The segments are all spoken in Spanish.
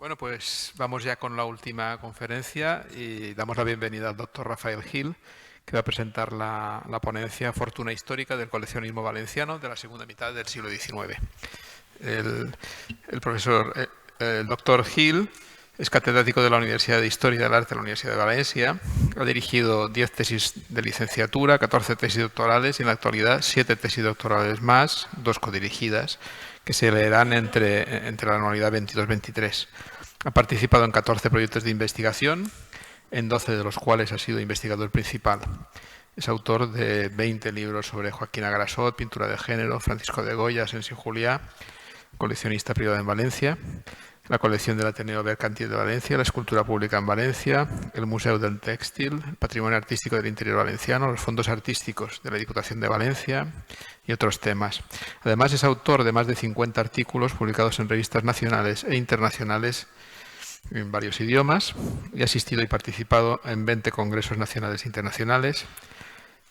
Bueno, pues vamos ya con la última conferencia y damos la bienvenida al doctor Rafael Gil, que va a presentar la ponencia Fortuna histórica del coleccionismo valenciano de la segunda mitad del siglo XIX. El doctor Gil es catedrático de la Universidad de Historia del Arte de la Universidad de Valencia. Ha dirigido 10 tesis de licenciatura, 14 tesis doctorales y en la actualidad 7 tesis doctorales más, 2 codirigidas, que se leerán entre la anualidad 22-23. Ha participado en 14 proyectos de investigación, en 12 de los cuales ha sido investigador principal. Es autor de 20 libros sobre Joaquín Agrasot, pintura de género, Francisco de Goya, Asensio Juliá, coleccionista privado en Valencia, la colección del Ateneo Mercantil de Valencia, la escultura pública en Valencia, el Museo del Textil, el patrimonio artístico del interior valenciano, los fondos artísticos de la Diputación de Valencia y otros temas. Además, es autor de más de 50 artículos publicados en revistas nacionales e internacionales en varios idiomas y ha asistido y participado en 20 congresos nacionales e internacionales.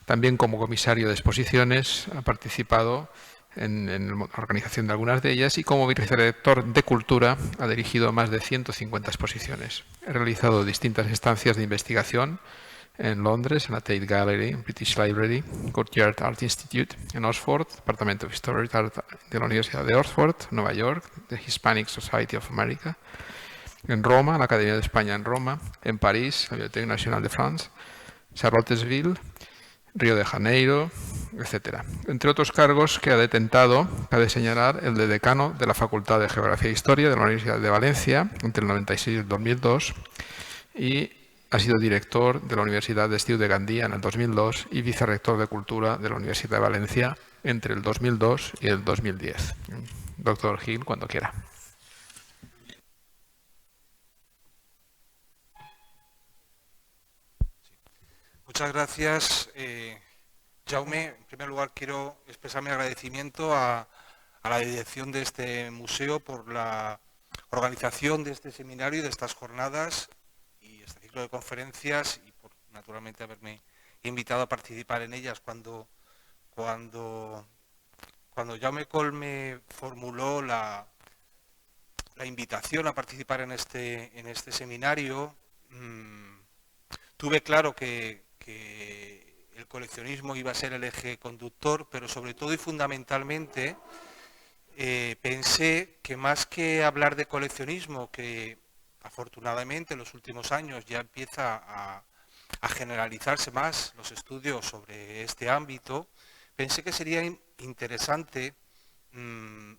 También como comisario de exposiciones ha participado en la organización de algunas de ellas y como vicerrector de Cultura ha dirigido más de 150 exposiciones. Ha realizado distintas estancias de investigación en Londres, en la Tate Gallery, en British Library, Courtyard Art Institute, en Oxford, Departamento of Historic Art de la Universidad de Oxford, Nueva York, The Hispanic Society of America, en Roma, la Academia de España en Roma, en París, la Biblioteca Nacional de France, Charlottesville, Río de Janeiro, etc. Entre otros cargos que ha detentado, cabe señalar el de decano de la Facultad de Geografía e Historia de la Universidad de Valencia entre el 96 y el 2002 y ha sido director de la Universidad de Estiu de Gandía en el 2002 y vicerrector de Cultura de la Universidad de Valencia entre el 2002 y el 2010. Doctor Gil, cuando quiera. Muchas gracias, Jaume. En primer lugar, quiero expresar mi agradecimiento a la dirección de este museo por la organización de este seminario y de estas jornadas y este ciclo de conferencias y por, naturalmente, haberme invitado a participar en ellas. Cuando Jaume Coll me formuló la invitación a participar en este seminario, tuve claro que el coleccionismo iba a ser el eje conductor, pero sobre todo y fundamentalmente pensé que más que hablar de coleccionismo, que afortunadamente en los últimos años ya empieza a generalizarse más los estudios sobre este ámbito, pensé que sería interesante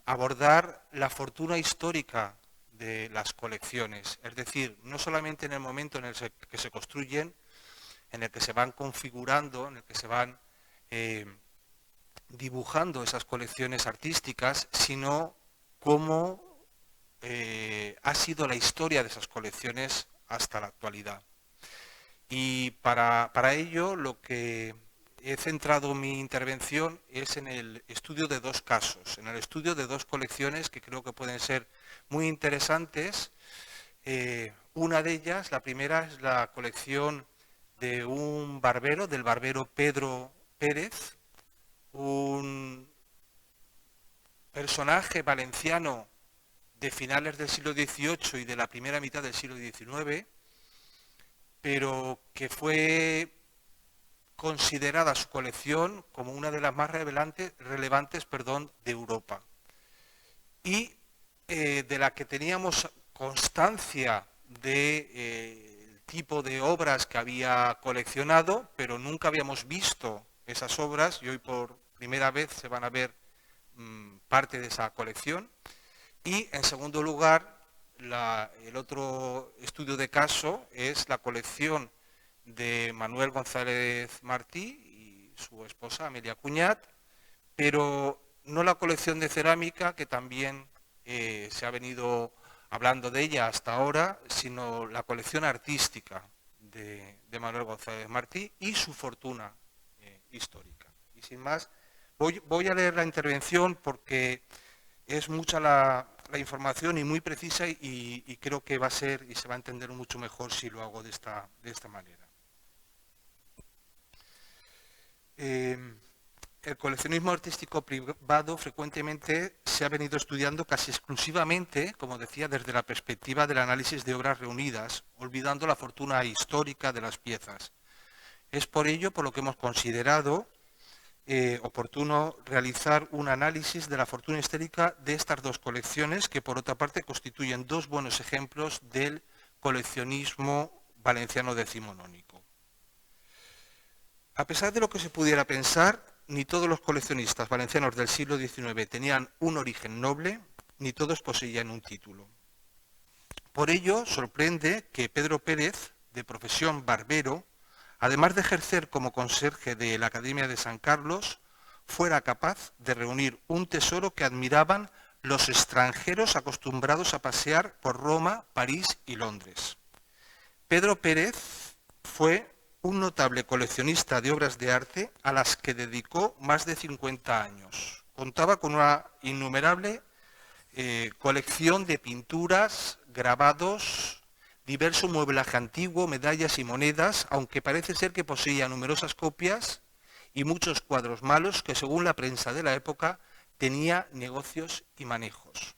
abordar la fortuna histórica de las colecciones, es decir, no solamente en el momento en el que se construyen, en el que se van configurando, en el que se van dibujando esas colecciones artísticas, sino cómo ha sido la historia de esas colecciones hasta la actualidad. Y para ello lo que he centrado mi intervención es en el estudio de dos casos, en el estudio de dos colecciones que creo que pueden ser muy interesantes. Una de ellas, la primera, es la colección de un barbero, del barbero Pedro Pérez, un personaje valenciano de finales del siglo XVIII y de la primera mitad del siglo XIX, pero que fue considerada su colección como una de las más relevantes de Europa y de la que teníamos constancia de tipo de obras que había coleccionado, pero nunca habíamos visto esas obras y hoy por primera vez se van a ver parte de esa colección. Y en segundo lugar, el otro estudio de caso es la colección de Manuel González Martí y su esposa Amelia Cuñat, pero no la colección de cerámica, que también se ha venido hablando de ella hasta ahora, sino la colección artística de Manuel González Martí y su fortuna histórica. Y sin más, voy a leer la intervención porque es mucha la información y muy precisa y creo que va a ser y se va a entender mucho mejor si lo hago de esta manera. el coleccionismo artístico privado frecuentemente se ha venido estudiando casi exclusivamente, como decía, desde la perspectiva del análisis de obras reunidas, olvidando la fortuna histórica de las piezas. Es por ello por lo que hemos considerado oportuno realizar un análisis de la fortuna histórica de estas dos colecciones, que por otra parte constituyen dos buenos ejemplos del coleccionismo valenciano decimonónico. A pesar de lo que se pudiera pensar, ni todos los coleccionistas valencianos del siglo XIX tenían un origen noble, ni todos poseían un título. Por ello, sorprende que Pedro Pérez, de profesión barbero, además de ejercer como conserje de la Academia de San Carlos, fuera capaz de reunir un tesoro que admiraban los extranjeros acostumbrados a pasear por Roma, París y Londres. Pedro Pérez fue un notable coleccionista de obras de arte a las que dedicó más de 50 años. Contaba con una innumerable colección de pinturas, grabados, diverso mueblaje antiguo, medallas y monedas, aunque parece ser que poseía numerosas copias y muchos cuadros malos que, según la prensa de la época, tenía negocios y manejos.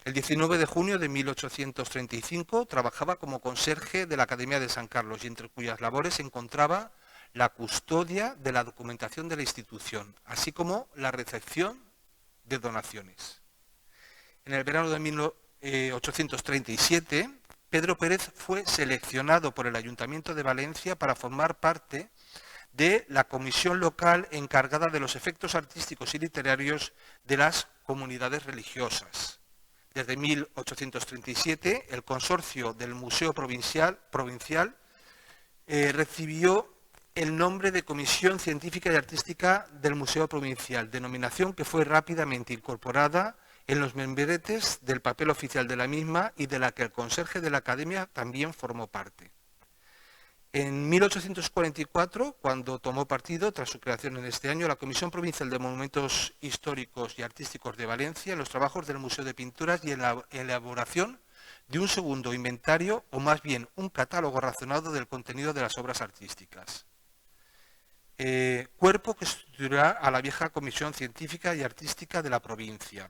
El 19 de junio de 1835 trabajaba como conserje de la Academia de San Carlos y entre cuyas labores se encontraba la custodia de la documentación de la institución, así como la recepción de donaciones. En el verano de 1837, Pedro Pérez fue seleccionado por el Ayuntamiento de Valencia para formar parte de la comisión local encargada de los efectos artísticos y literarios de las comunidades religiosas. Desde 1837, el consorcio del Museo Provincial recibió el nombre de Comisión Científica y Artística del Museo Provincial, denominación que fue rápidamente incorporada en los membretes del papel oficial de la misma y de la que el conserje de la Academia también formó parte. En 1844, cuando tomó partido, tras su creación en este año, la Comisión Provincial de Monumentos Históricos y Artísticos de Valencia, en los trabajos del Museo de Pinturas y en la elaboración de un segundo inventario, o más bien un catálogo razonado del contenido de las obras artísticas. Cuerpo que sustituirá a la vieja Comisión Científica y Artística de la provincia.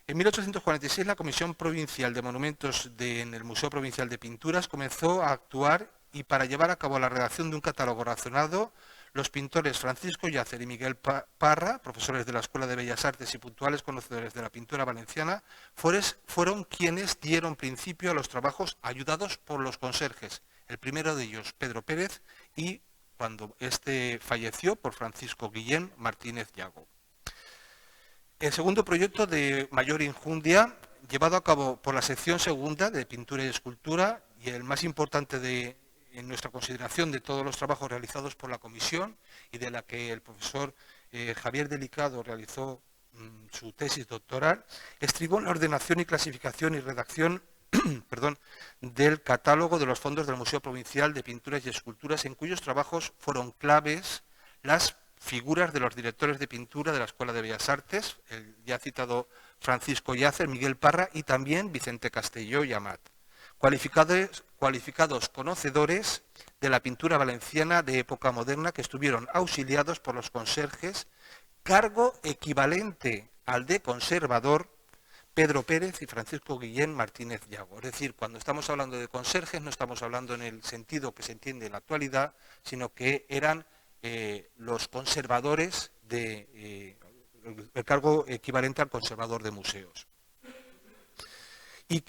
En 1846, la Comisión Provincial de Monumentos en el Museo Provincial de Pinturas comenzó a actuar y para llevar a cabo la redacción de un catálogo razonado, los pintores Francisco Llàcer y Miguel Parra, profesores de la Escuela de Bellas Artes y puntuales conocedores de la pintura valenciana, fueron quienes dieron principio a los trabajos ayudados por los conserjes, el primero de ellos, Pedro Pérez, y cuando éste falleció, por Francisco Guillén Martínez Llago. El segundo proyecto de mayor enjundia, llevado a cabo por la sección segunda de Pintura y Escultura, y el más importante en nuestra consideración de todos los trabajos realizados por la comisión y de la que el profesor Javier Delicado realizó su tesis doctoral, estribó en la ordenación y clasificación y redacción del catálogo de los fondos del Museo Provincial de Pinturas y Esculturas, en cuyos trabajos fueron claves las figuras de los directores de pintura de la Escuela de Bellas Artes, el ya citado Francisco Llàcer, Miguel Parra y también Vicente Castelló y Amat, cualificados conocedores de la pintura valenciana de época moderna que estuvieron auxiliados por los conserjes, cargo equivalente al de conservador Pedro Pérez y Francisco Guillén Martínez Llago. Es decir, cuando estamos hablando de conserjes no estamos hablando en el sentido que se entiende en la actualidad, sino que eran los conservadores el cargo equivalente al conservador de museos, y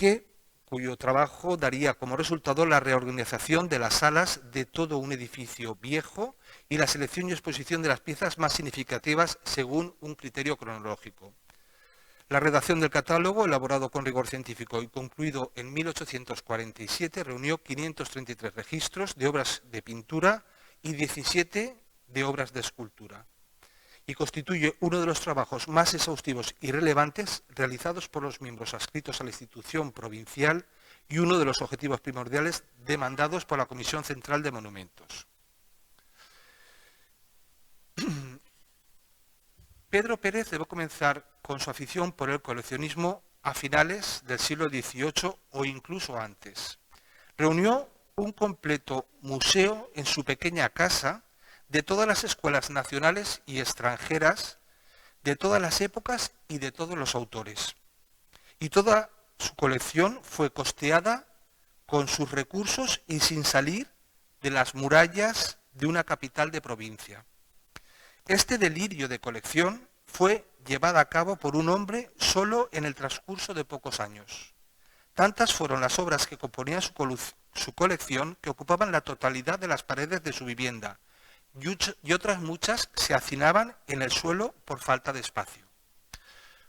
cuyo trabajo daría como resultado la reorganización de las salas de todo un edificio viejo y la selección y exposición de las piezas más significativas según un criterio cronológico. La redacción del catálogo, elaborado con rigor científico y concluido en 1847, reunió 533 registros de obras de pintura y 17 de obras de escultura, y constituye uno de los trabajos más exhaustivos y relevantes realizados por los miembros adscritos a la institución provincial y uno de los objetivos primordiales demandados por la Comisión Central de Monumentos. Pedro Pérez debe comenzar con su afición por el coleccionismo a finales del siglo XVIII o incluso antes. Reunió un completo museo en su pequeña casa, de todas las escuelas nacionales y extranjeras, de todas las épocas y de todos los autores. Y toda su colección fue costeada con sus recursos y sin salir de las murallas de una capital de provincia. Este delirio de colección fue llevado a cabo por un hombre solo en el transcurso de pocos años. Tantas fueron las obras que componían su colección que ocupaban la totalidad de las paredes de su vivienda y otras muchas se hacinaban en el suelo por falta de espacio.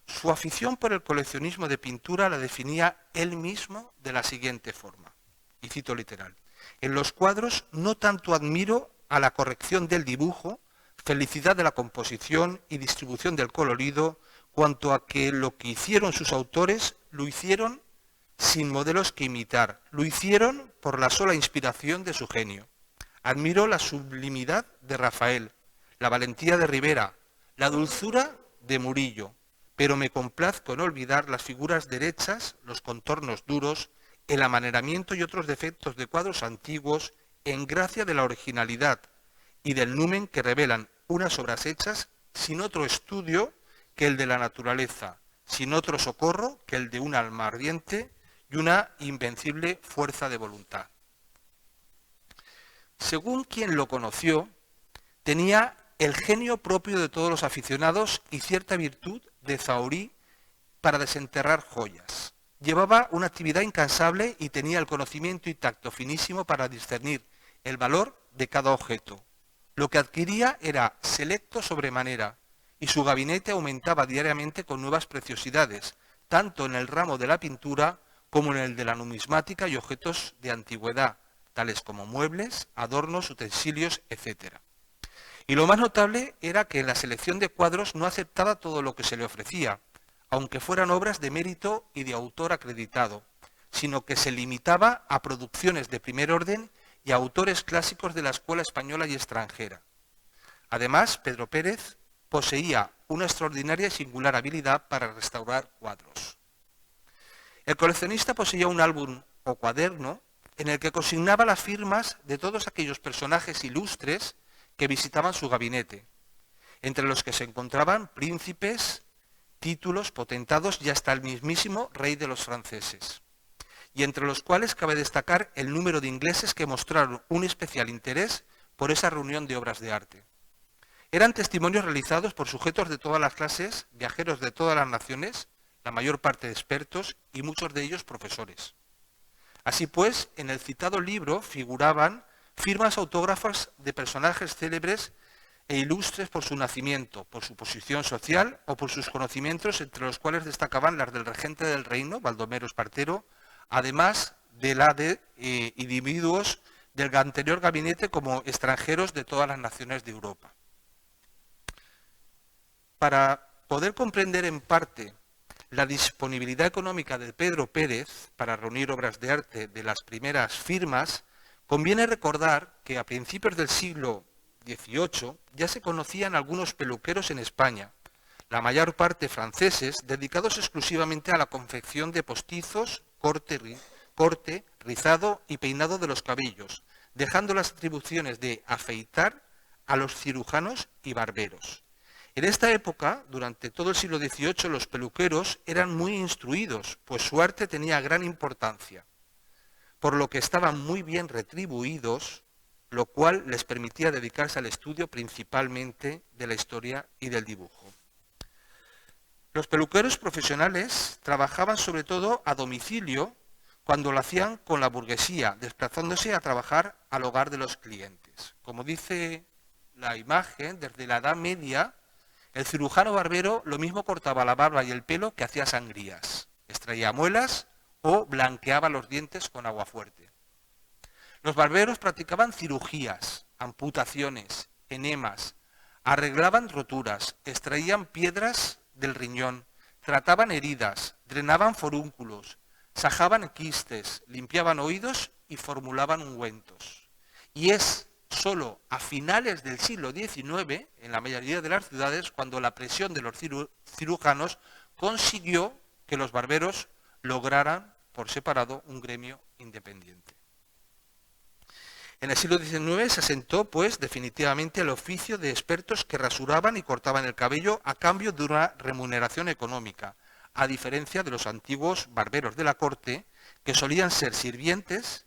Su afición por el coleccionismo de pintura la definía él mismo de la siguiente forma, y cito literal: en los cuadros no tanto admiro a la corrección del dibujo, felicidad de la composición y distribución del colorido, cuanto a que lo que hicieron sus autores lo hicieron sin modelos que imitar, lo hicieron por la sola inspiración de su genio. Admiro la sublimidad de Rafael, la valentía de Rivera, la dulzura de Murillo, pero me complazco en olvidar las figuras derechas, los contornos duros, el amaneramiento y otros defectos de cuadros antiguos en gracia de la originalidad y del numen que revelan unas obras hechas sin otro estudio que el de la naturaleza, sin otro socorro que el de un alma ardiente y una invencible fuerza de voluntad. Según quien lo conoció, tenía el genio propio de todos los aficionados y cierta virtud de zahorí para desenterrar joyas. Llevaba una actividad incansable y tenía el conocimiento y tacto finísimo para discernir el valor de cada objeto. Lo que adquiría era selecto sobremanera y su gabinete aumentaba diariamente con nuevas preciosidades, tanto en el ramo de la pintura como en el de la numismática y objetos de antigüedad, tales como muebles, adornos, utensilios, etc. Y lo más notable era que en la selección de cuadros no aceptaba todo lo que se le ofrecía, aunque fueran obras de mérito y de autor acreditado, sino que se limitaba a producciones de primer orden y a autores clásicos de la escuela española y extranjera. Además, Pedro Pérez poseía una extraordinaria y singular habilidad para restaurar cuadros. El coleccionista poseía un álbum o cuaderno en el que consignaba las firmas de todos aquellos personajes ilustres que visitaban su gabinete, entre los que se encontraban príncipes, títulos, potentados y hasta el mismísimo rey de los franceses, y entre los cuales cabe destacar el número de ingleses que mostraron un especial interés por esa reunión de obras de arte. Eran testimonios realizados por sujetos de todas las clases, viajeros de todas las naciones, la mayor parte de expertos y muchos de ellos profesores. Así pues, en el citado libro figuraban firmas autógrafas de personajes célebres e ilustres por su nacimiento, por su posición social o por sus conocimientos, entre los cuales destacaban las del regente del reino, Baldomero Espartero, además de la de individuos del anterior gabinete como extranjeros de todas las naciones de Europa. Para poder comprender en parte la disponibilidad económica de Pedro Pérez para reunir obras de arte de las primeras firmas, conviene recordar que a principios del siglo XVIII ya se conocían algunos peluqueros en España, la mayor parte franceses, dedicados exclusivamente a la confección de postizos, corte, rizado y peinado de los cabellos, dejando las atribuciones de afeitar a los cirujanos y barberos. En esta época, durante todo el siglo XVIII, los peluqueros eran muy instruidos, pues su arte tenía gran importancia, por lo que estaban muy bien retribuidos, lo cual les permitía dedicarse al estudio principalmente de la historia y del dibujo. Los peluqueros profesionales trabajaban sobre todo a domicilio cuando lo hacían con la burguesía, desplazándose a trabajar al hogar de los clientes. Como dice la imagen, desde la Edad Media, el cirujano barbero lo mismo cortaba la barba y el pelo que hacía sangrías, extraía muelas o blanqueaba los dientes con agua fuerte. Los barberos practicaban cirugías, amputaciones, enemas, arreglaban roturas, extraían piedras del riñón, trataban heridas, drenaban forúnculos, sajaban quistes, limpiaban oídos y formulaban ungüentos. Y es solo a finales del siglo XIX, en la mayoría de las ciudades, cuando la presión de los cirujanos consiguió que los barberos lograran por separado un gremio independiente. En el siglo XIX se asentó, pues, definitivamente el oficio de expertos que rasuraban y cortaban el cabello a cambio de una remuneración económica, a diferencia de los antiguos barberos de la corte, que solían ser sirvientes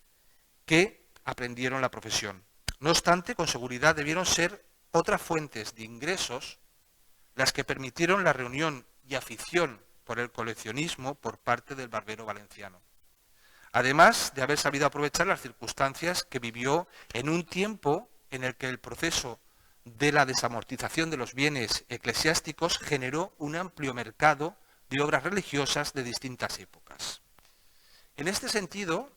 que aprendieron la profesión. No obstante, con seguridad debieron ser otras fuentes de ingresos las que permitieron la reunión y afición por el coleccionismo por parte del barbero valenciano. Además de haber sabido aprovechar las circunstancias que vivió en un tiempo en el que el proceso de la desamortización de los bienes eclesiásticos generó un amplio mercado de obras religiosas de distintas épocas. En este sentido,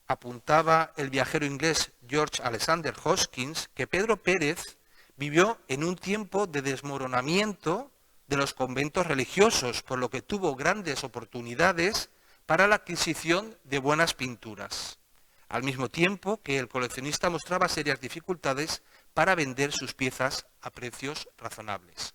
apuntaba el viajero inglés George Alexander Hoskins que Pedro Pérez vivió en un tiempo de desmoronamiento de los conventos religiosos, por lo que tuvo grandes oportunidades para la adquisición de buenas pinturas, al mismo tiempo que el coleccionista mostraba serias dificultades para vender sus piezas a precios razonables.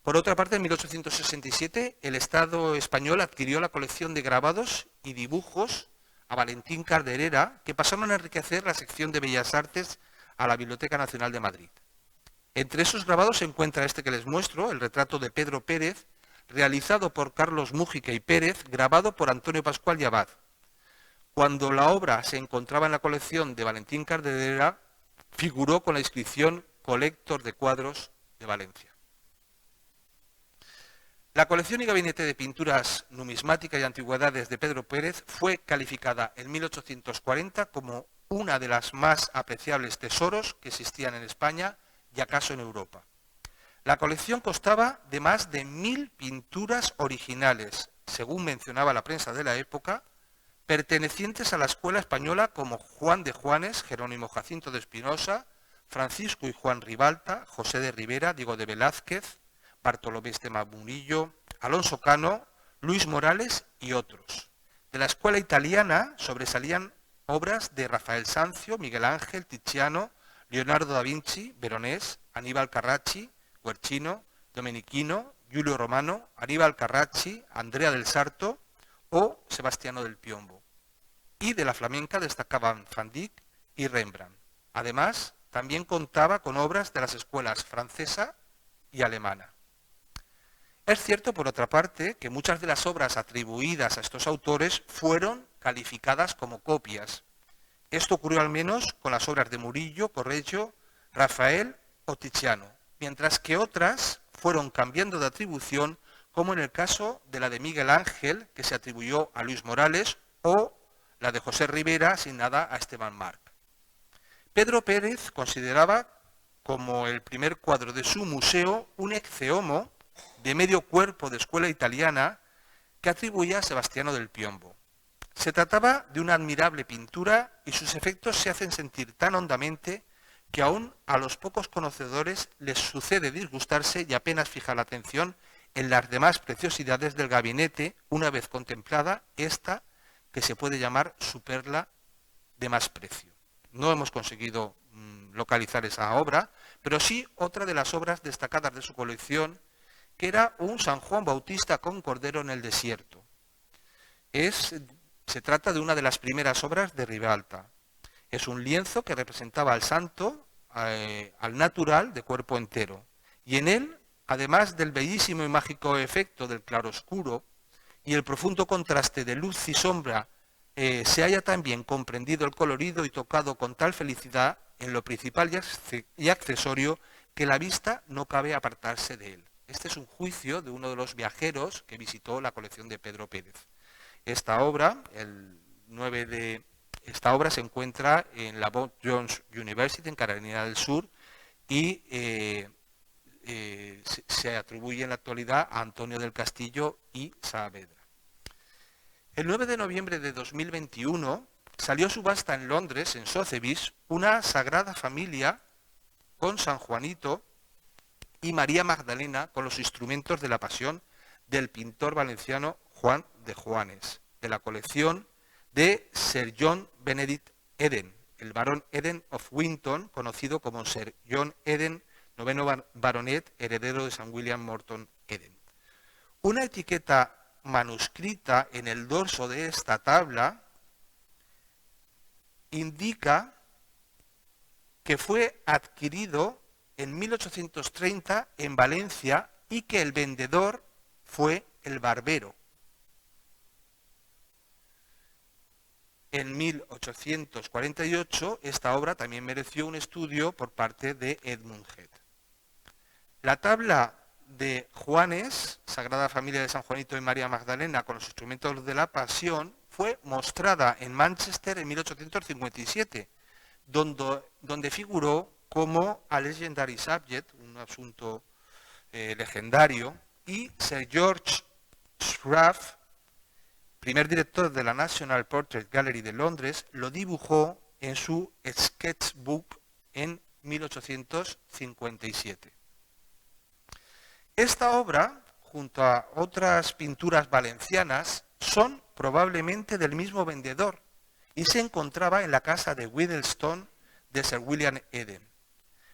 Por otra parte, en 1867, el Estado español adquirió la colección de grabados y dibujos a Valentín Carderera, que pasaron a enriquecer la sección de Bellas Artes a la Biblioteca Nacional de Madrid. Entre esos grabados se encuentra este que les muestro, el retrato de Pedro Pérez, realizado por Carlos Mújica y Pérez, grabado por Antonio Pascual y Abad. Cuando la obra se encontraba en la colección de Valentín Carderera, figuró con la inscripción Colector de Cuadros de Valencia. La colección y gabinete de pinturas numismáticas y antigüedades de Pedro Pérez fue calificada en 1840 como una de las más apreciables tesoros que existían en España y acaso en Europa. La colección constaba de más de 1000 pinturas originales, según mencionaba la prensa de la época, pertenecientes a la escuela española como Juan de Juanes, Jerónimo Jacinto de Espinosa, Francisco y Juan Ribalta, José de Rivera, Diego de Velázquez, Bartolomé Esteban Murillo, Alonso Cano, Luis Morales y otros. De la escuela italiana sobresalían obras de Rafael Sanzio, Miguel Ángel, Tiziano, Leonardo da Vinci, Veronés, Aníbal Carracci, Guercino, Domenichino, Giulio Romano, Aníbal Carracci, Andrea del Sarto o Sebastiano del Piombo. Y de la flamenca destacaban Van Dyck y Rembrandt. Además, también contaba con obras de las escuelas francesa y alemana. Es cierto, por otra parte, que muchas de las obras atribuidas a estos autores fueron calificadas como copias. Esto ocurrió al menos con las obras de Murillo, Correggio, Rafael o Tiziano, mientras que otras fueron cambiando de atribución, como en el caso de la de Miguel Ángel, que se atribuyó a Luis Morales, o la de José Rivera, asignada a Esteban Marc. Pedro Pérez consideraba como el primer cuadro de su museo un ecce homo de medio cuerpo de escuela italiana que atribuía a Sebastiano del Piombo. Se trataba de una admirable pintura y sus efectos se hacen sentir tan hondamente que aún a los pocos conocedores les sucede disgustarse y apenas fijar la atención en las demás preciosidades del gabinete una vez contemplada esta que se puede llamar su perla de más precio. No hemos conseguido localizar esa obra, pero sí otra de las obras destacadas de su colección, que era un San Juan Bautista con Cordero en el desierto. Se trata de una de las primeras obras de Ribalta. Es un lienzo que representaba al santo, al natural, de cuerpo entero. Y en él, además del bellísimo y mágico efecto del claroscuro y el profundo contraste de luz y sombra, se haya también comprendido el colorido y tocado con tal felicidad en lo principal y accesorio que la vista no cabe apartarse de él. Este es un juicio de uno de los viajeros que visitó la colección de Pedro Pérez. Esta obra se encuentra en la Bob Jones University en Carolina del Sur y se atribuye en la actualidad a Antonio del Castillo y Saavedra. El 9 de noviembre de 2021 salió a subasta en Londres, en Sotheby's, una Sagrada Familia con San Juanito y María Magdalena con los instrumentos de la Pasión del pintor valenciano Juan de Juanes, de la colección de Sir John Benedict Eden, el barón Eden of Winton, conocido como Sir John Eden, noveno baronet, heredero de Sir William Morton Eden. Una etiqueta manuscrita en el dorso de esta tabla indica que fue adquirido en 1830 en Valencia y que el vendedor fue el barbero. En 1848 esta obra también mereció un estudio por parte de Edmund Head. La tabla de Juanes, Sagrada Familia de San Juanito y María Magdalena con los instrumentos de la Pasión, fue mostrada en Manchester en 1857, donde figuró como a legendary subject, un asunto legendario, y Sir George Schraff, primer director de la National Portrait Gallery de Londres, lo dibujó en su sketchbook en 1857. Esta obra, junto a otras pinturas valencianas, son probablemente del mismo vendedor y se encontraba en la casa de Whittlestone de Sir William Eden.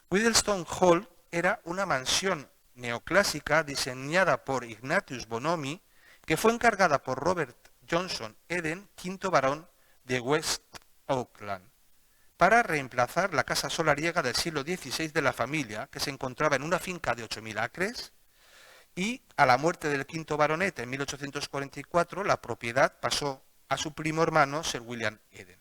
Whittlestone Hall era una mansión neoclásica diseñada por Ignatius Bonomi, que fue encargada por Robert Johnson Eden, quinto barón de West Auckland, para reemplazar la casa solariega del siglo XVI de la familia, que se encontraba en una finca de 8.000 acres, y a la muerte del quinto baronet en 1844, la propiedad pasó a su primo hermano, Sir William Eden.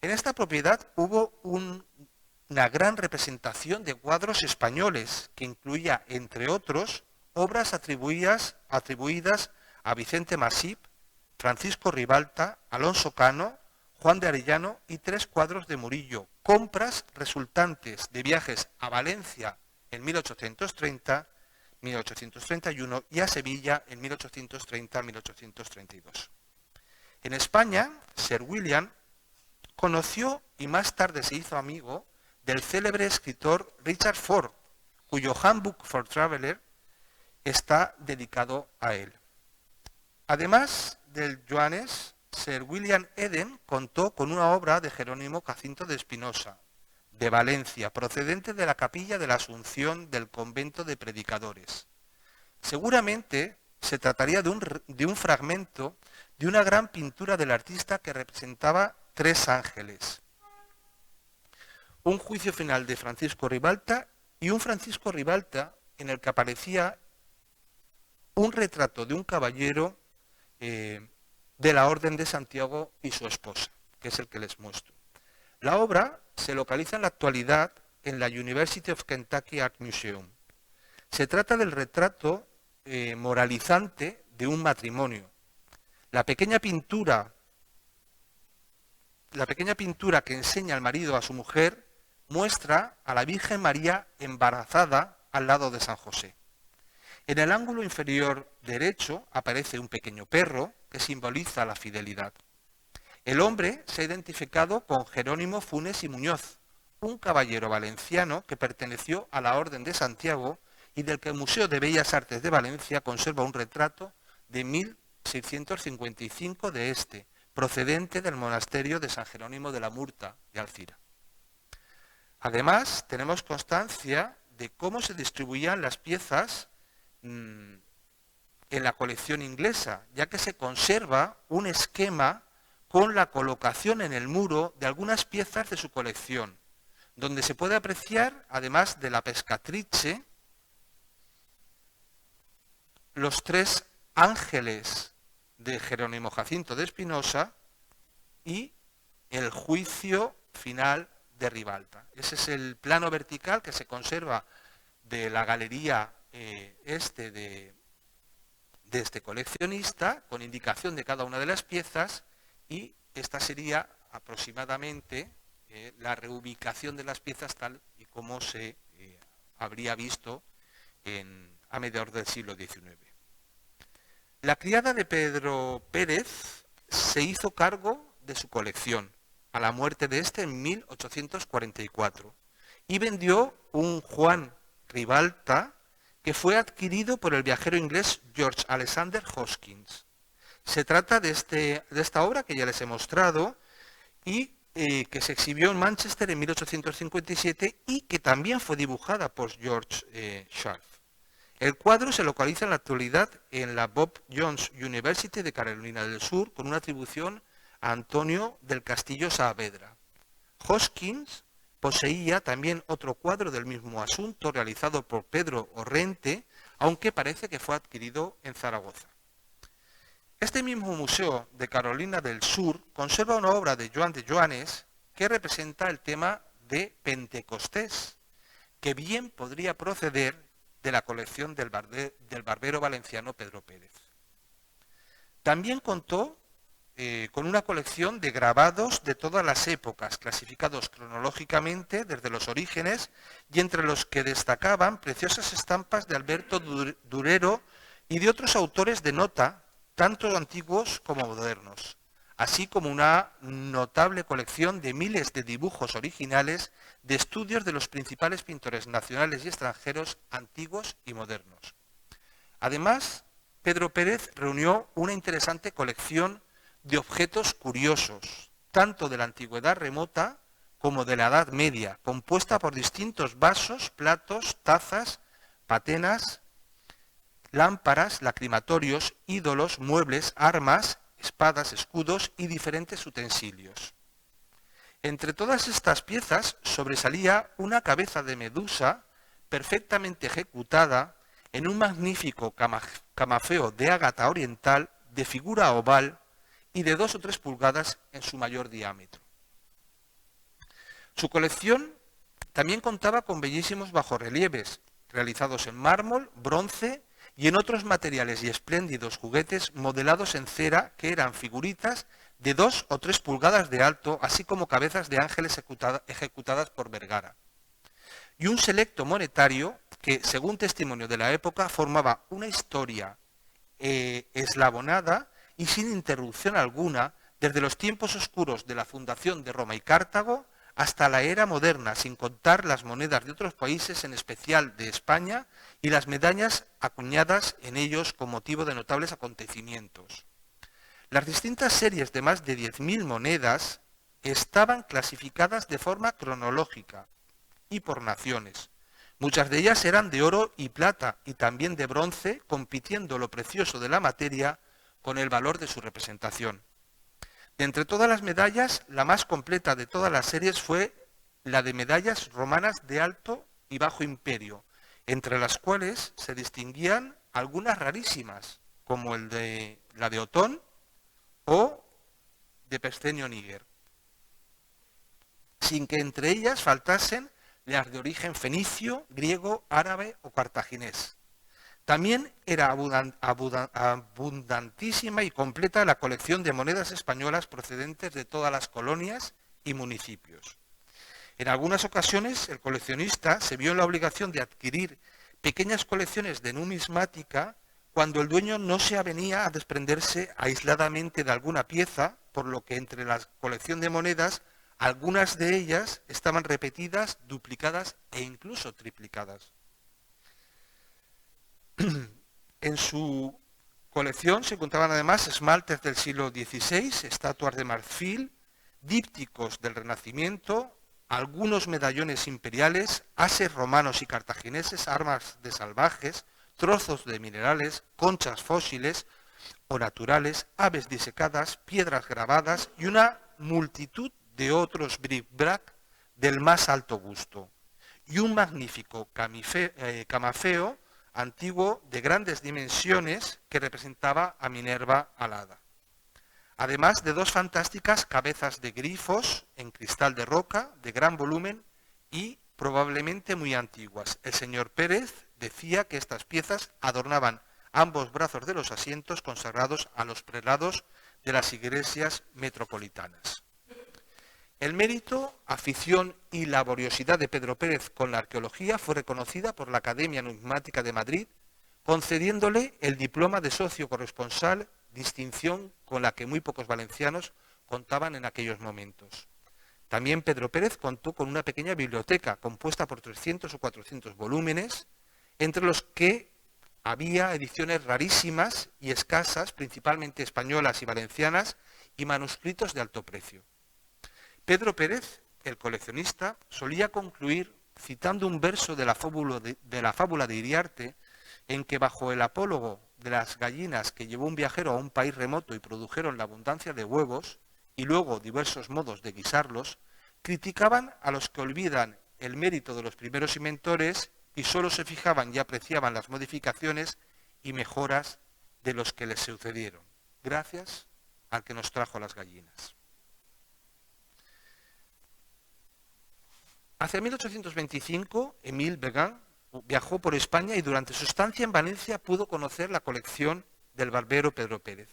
En esta propiedad hubo una gran representación de cuadros españoles, que incluía, entre otros, obras atribuidas a Vicente Masip, Francisco Ribalta, Alonso Cano, Juan de Arellano y 3 cuadros de Murillo, compras resultantes de viajes a Valencia en 1830, 1831 y a Sevilla en 1830-1832. En España, Sir William conoció y más tarde se hizo amigo del célebre escritor Richard Ford, cuyo Handbook for Traveler está dedicado a él. Además del Johannes, Sir William Eden contó con una obra de Jerónimo Jacinto de Espinosa, de Valencia, procedente de la capilla de la Asunción del convento de predicadores. Seguramente se trataría de un fragmento de una gran pintura del artista que representaba 3 ángeles. Un juicio final de Francisco Ribalta y un Francisco Ribalta en el que aparecía un retrato de un caballero de la Orden de Santiago y su esposa, que es el que les muestro. La obra se localiza en la actualidad en la University of Kentucky Art Museum. Se trata del retrato moralizante de un matrimonio. La pequeña pintura que enseña al marido a su mujer muestra a la Virgen María embarazada al lado de San José. En el ángulo inferior derecho aparece un pequeño perro que simboliza la fidelidad. El hombre se ha identificado con Jerónimo Funes y Muñoz, un caballero valenciano que perteneció a la Orden de Santiago y del que el Museo de Bellas Artes de Valencia conserva un retrato de 1655 de este, procedente del monasterio de San Jerónimo de la Murta de Alcira. Además, tenemos constancia de cómo se distribuían las piezas en la colección inglesa, ya que se conserva un esquema con la colocación en el muro de algunas piezas de su colección, donde se puede apreciar, además de la pescatrice, los 3 ángeles de Jerónimo Jacinto de Espinosa y el juicio final de Ribalta. Ese es el plano vertical que se conserva de la galería de este coleccionista, con indicación de cada una de las piezas, y esta sería aproximadamente la reubicación de las piezas tal y como se habría visto a mediados del siglo XIX. La criada de Pedro Pérez se hizo cargo de su colección a la muerte de este en 1844 y vendió un Juan Ribalta que fue adquirido por el viajero inglés George Alexander Hoskins. Se trata de esta obra que ya les he mostrado y que se exhibió en Manchester en 1857 y que también fue dibujada por George Sharp. El cuadro se localiza en la actualidad en la Bob Jones University de Carolina del Sur con una atribución a Antonio del Castillo Saavedra. Hoskins poseía también otro cuadro del mismo asunto realizado por Pedro Orrente, aunque parece que fue adquirido en Zaragoza. Este mismo museo de Carolina del Sur conserva una obra de Joan de Joanes que representa el tema de Pentecostés, que bien podría proceder de la colección del barbero valenciano Pedro Pérez. También contó con una colección de grabados de todas las épocas, clasificados cronológicamente desde los orígenes, y entre los que destacaban preciosas estampas de Alberto Durero y de otros autores de nota, tanto antiguos como modernos, así como una notable colección de miles de dibujos originales de estudios de los principales pintores nacionales y extranjeros, antiguos y modernos. Además, Pedro Pérez reunió una interesante colección de objetos curiosos, tanto de la antigüedad remota como de la Edad Media, compuesta por distintos vasos, platos, tazas, patenas, lámparas, lacrimatorios, ídolos, muebles, armas, espadas, escudos y diferentes utensilios. Entre todas estas piezas sobresalía una cabeza de medusa perfectamente ejecutada en un magnífico camafeo de ágata oriental de figura oval y de 2 o 3 pulgadas en su mayor diámetro. Su colección también contaba con bellísimos bajorrelieves realizados en mármol, bronce y en otros materiales y espléndidos juguetes modelados en cera que eran figuritas de 2 o 3 pulgadas de alto, así como cabezas de ángeles ejecutadas por Vergara. Y un selecto monetario que, según testimonio de la época, formaba una historia eslabonada y sin interrupción alguna desde los tiempos oscuros de la fundación de Roma y Cartago hasta la era moderna, sin contar las monedas de otros países, en especial de España, y las medallas acuñadas en ellos con motivo de notables acontecimientos. Las distintas series de más de 10.000 monedas estaban clasificadas de forma cronológica y por naciones. Muchas de ellas eran de oro y plata y también de bronce, compitiendo lo precioso de la materia con el valor de su representación. De entre todas las medallas, la más completa de todas las series fue la de medallas romanas de Alto y Bajo Imperio, entre las cuales se distinguían algunas rarísimas, como la de Otón o de Pescenio Níger, sin que entre ellas faltasen las de origen fenicio, griego, árabe o cartaginés. También era abundantísima y completa la colección de monedas españolas procedentes de todas las colonias y municipios. En algunas ocasiones el coleccionista se vio en la obligación de adquirir pequeñas colecciones de numismática cuando el dueño no se avenía a desprenderse aisladamente de alguna pieza, por lo que entre la colección de monedas algunas de ellas estaban repetidas, duplicadas e incluso triplicadas. En su colección se encontraban además esmaltes del siglo XVI, estatuas de marfil, dípticos del Renacimiento, algunos medallones imperiales, ases romanos y cartagineses, armas de salvajes, trozos de minerales, conchas fósiles o naturales, aves disecadas, piedras grabadas y una multitud de otros bric-brac del más alto gusto, y un magnífico camafeo antiguo de grandes dimensiones que representaba a Minerva alada. Además de 2 fantásticas cabezas de grifos en cristal de roca de gran volumen y probablemente muy antiguas. El señor Pérez decía que estas piezas adornaban ambos brazos de los asientos consagrados a los prelados de las iglesias metropolitanas. El mérito, afición y laboriosidad de Pedro Pérez con la arqueología fue reconocida por la Academia Numismática de Madrid, concediéndole el diploma de socio corresponsal, distinción con la que muy pocos valencianos contaban en aquellos momentos. También Pedro Pérez contó con una pequeña biblioteca compuesta por 300 o 400 volúmenes, entre los que había ediciones rarísimas y escasas, principalmente españolas y valencianas, y manuscritos de alto precio. Pedro Pérez, el coleccionista, solía concluir citando un verso de la fábula de Iriarte, en que bajo el apólogo de las gallinas que llevó un viajero a un país remoto y produjeron la abundancia de huevos, y luego diversos modos de guisarlos, Criticaban a los que olvidan el mérito de los primeros inventores y solo se fijaban y apreciaban las modificaciones y mejoras de los que les sucedieron, gracias al que nos trajo las gallinas. Hacia 1825, Émile Bégin viajó por España y durante su estancia en Valencia pudo conocer la colección del barbero Pedro Pérez.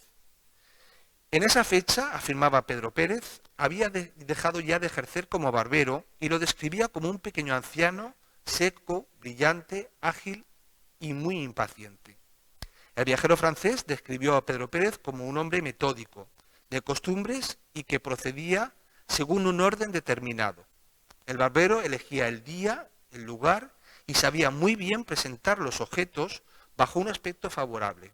En esa fecha, afirmaba Pedro Pérez, había dejado ya de ejercer como barbero y lo describía como un pequeño anciano, seco, brillante, ágil y muy impaciente. El viajero francés describió a Pedro Pérez como un hombre metódico, de costumbres y que procedía según un orden determinado. El barbero elegía el día, el lugar y sabía muy bien presentar los objetos bajo un aspecto favorable.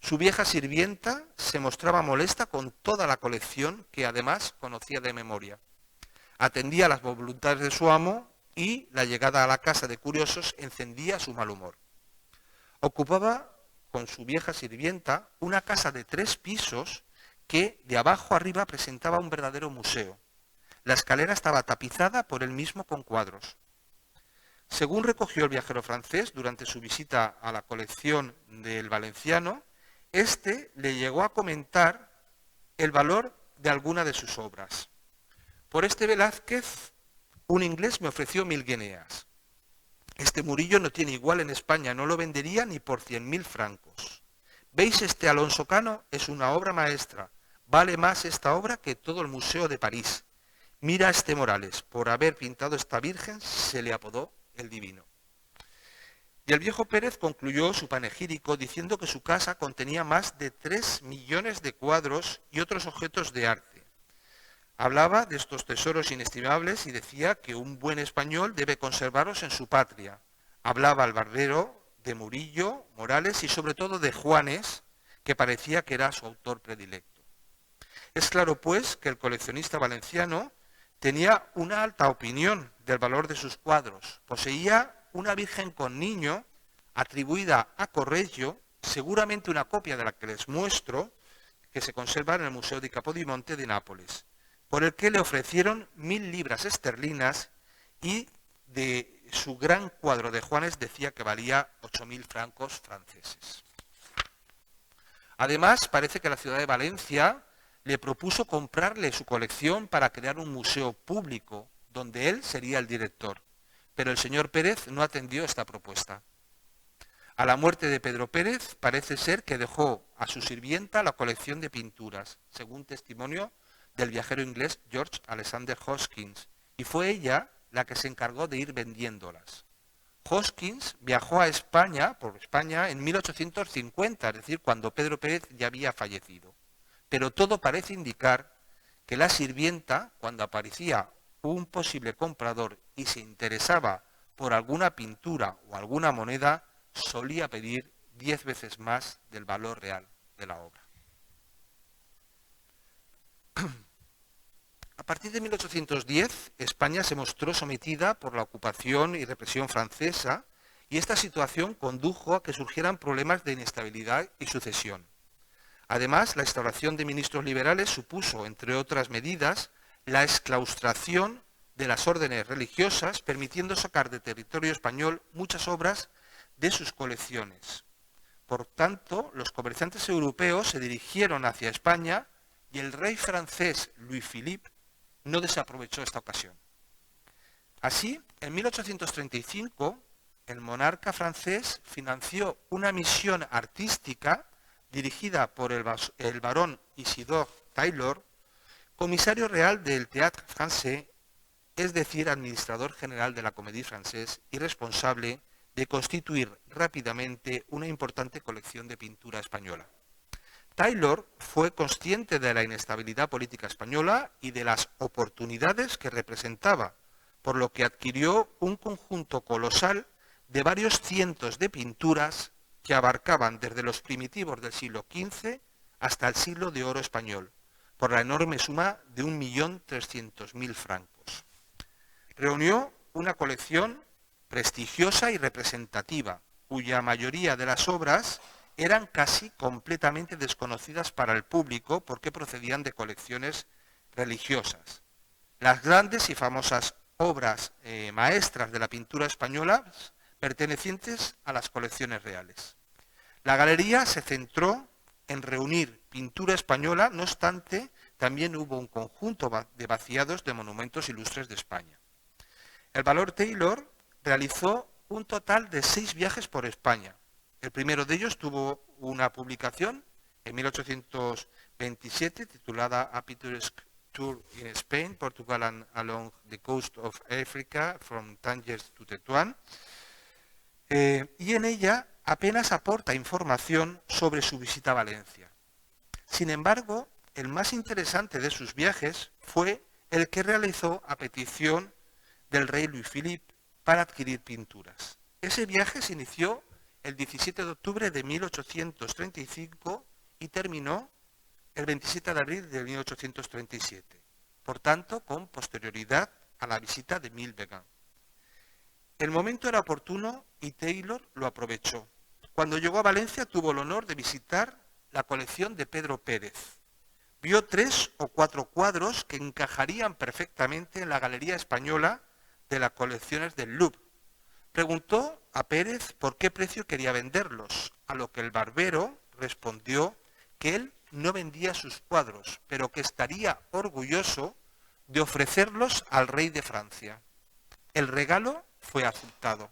Su vieja sirvienta se mostraba molesta con toda la colección que además conocía de memoria. Atendía las voluntades de su amo y la llegada a la casa de curiosos encendía su mal humor. Ocupaba con su vieja sirvienta una casa de 3 pisos que de abajo arriba presentaba un verdadero museo. La escalera estaba tapizada por él mismo con cuadros. Según recogió el viajero francés durante su visita a la colección del Valenciano, este le llegó a comentar el valor de alguna de sus obras. Por este Velázquez, un inglés me ofreció 1000 guineas. Este Murillo no tiene igual en España, no lo vendería ni por 100.000 francos. ¿Veis este Alonso Cano? Es una obra maestra. Vale más esta obra que todo el Museo de París. Mira a este Morales, por haber pintado esta Virgen se le apodó el Divino. Y el viejo Pérez concluyó su panegírico diciendo que su casa contenía más de 3 millones de cuadros y otros objetos de arte. Hablaba de estos tesoros inestimables y decía que un buen español debe conservarlos en su patria. Hablaba al barbero de Murillo, Morales y sobre todo de Juanes, que parecía que era su autor predilecto. Es claro, pues, que el coleccionista valenciano tenía una alta opinión del valor de sus cuadros. Poseía una Virgen con niño, atribuida a Correggio, seguramente una copia de la que les muestro, que se conserva en el Museo di Capodimonte de Nápoles, por el que le ofrecieron 1000 libras esterlinas y de su gran cuadro de Juanes decía que valía 8000 francos franceses. Además, parece que la ciudad de Valencia le propuso comprarle su colección para crear un museo público, donde él sería el director. Pero el señor Pérez no atendió esta propuesta. A la muerte de Pedro Pérez parece ser que dejó a su sirvienta la colección de pinturas, según testimonio del viajero inglés George Alexander Hoskins, y fue ella la que se encargó de ir vendiéndolas. Hoskins viajó a España, por España, en 1850, es decir, cuando Pedro Pérez ya había fallecido. Pero todo parece indicar que la sirvienta, cuando aparecía un posible comprador y se interesaba por alguna pintura o alguna moneda, solía pedir 10 veces más del valor real de la obra. A partir de 1810, España se mostró sometida por la ocupación y represión francesa y esta situación condujo a que surgieran problemas de inestabilidad y sucesión. Además, la instauración de ministros liberales supuso, entre otras medidas, la exclaustración de las órdenes religiosas, permitiendo sacar de territorio español muchas obras de sus colecciones. Por tanto, los comerciantes europeos se dirigieron hacia España y el rey francés Louis-Philippe no desaprovechó esta ocasión. Así, en 1835, el monarca francés financió una misión artística dirigida por el barón Isidore Taylor, comisario real del Théâtre Français, es decir, administrador general de la Comédie Française y responsable de constituir rápidamente una importante colección de pintura española. Taylor fue consciente de la inestabilidad política española y de las oportunidades que representaba, por lo que adquirió un conjunto colosal de varios cientos de pinturas que abarcaban desde los primitivos del siglo XV hasta el siglo de oro español, por la enorme suma de 1.300.000 francos. Reunió una colección prestigiosa y representativa, cuya mayoría de las obras eran casi completamente desconocidas para el público porque procedían de colecciones religiosas. las grandes y famosas obras maestras de la pintura española pertenecientes a las colecciones reales. La galería se centró en reunir pintura española, no obstante, también hubo un conjunto de vaciados de monumentos ilustres de España. El valor Taylor realizó un total de 6 viajes por España. El primero de ellos tuvo una publicación en 1827 titulada A Picturesque Tour in Spain, Portugal and along the coast of Africa from Tangiers to Tetuán, y en ella apenas aporta información sobre su visita a Valencia. Sin embargo, el más interesante de sus viajes fue el que realizó a petición del rey Luis Felipe para adquirir pinturas. Ese viaje se inició el 17 de octubre de 1835 y terminó el 27 de abril de 1837, por tanto, con posterioridad a la visita de Milbegan. El momento era oportuno y Taylor lo aprovechó. Cuando llegó a Valencia tuvo el honor de visitar la colección de Pedro Pérez. Vio 3 o 4 cuadros que encajarían perfectamente en la Galería Española de las colecciones del Louvre. Preguntó a Pérez por qué precio quería venderlos, a lo que el barbero respondió que él no vendía sus cuadros, pero que estaría orgulloso de ofrecerlos al rey de Francia. El regalo fue aceptado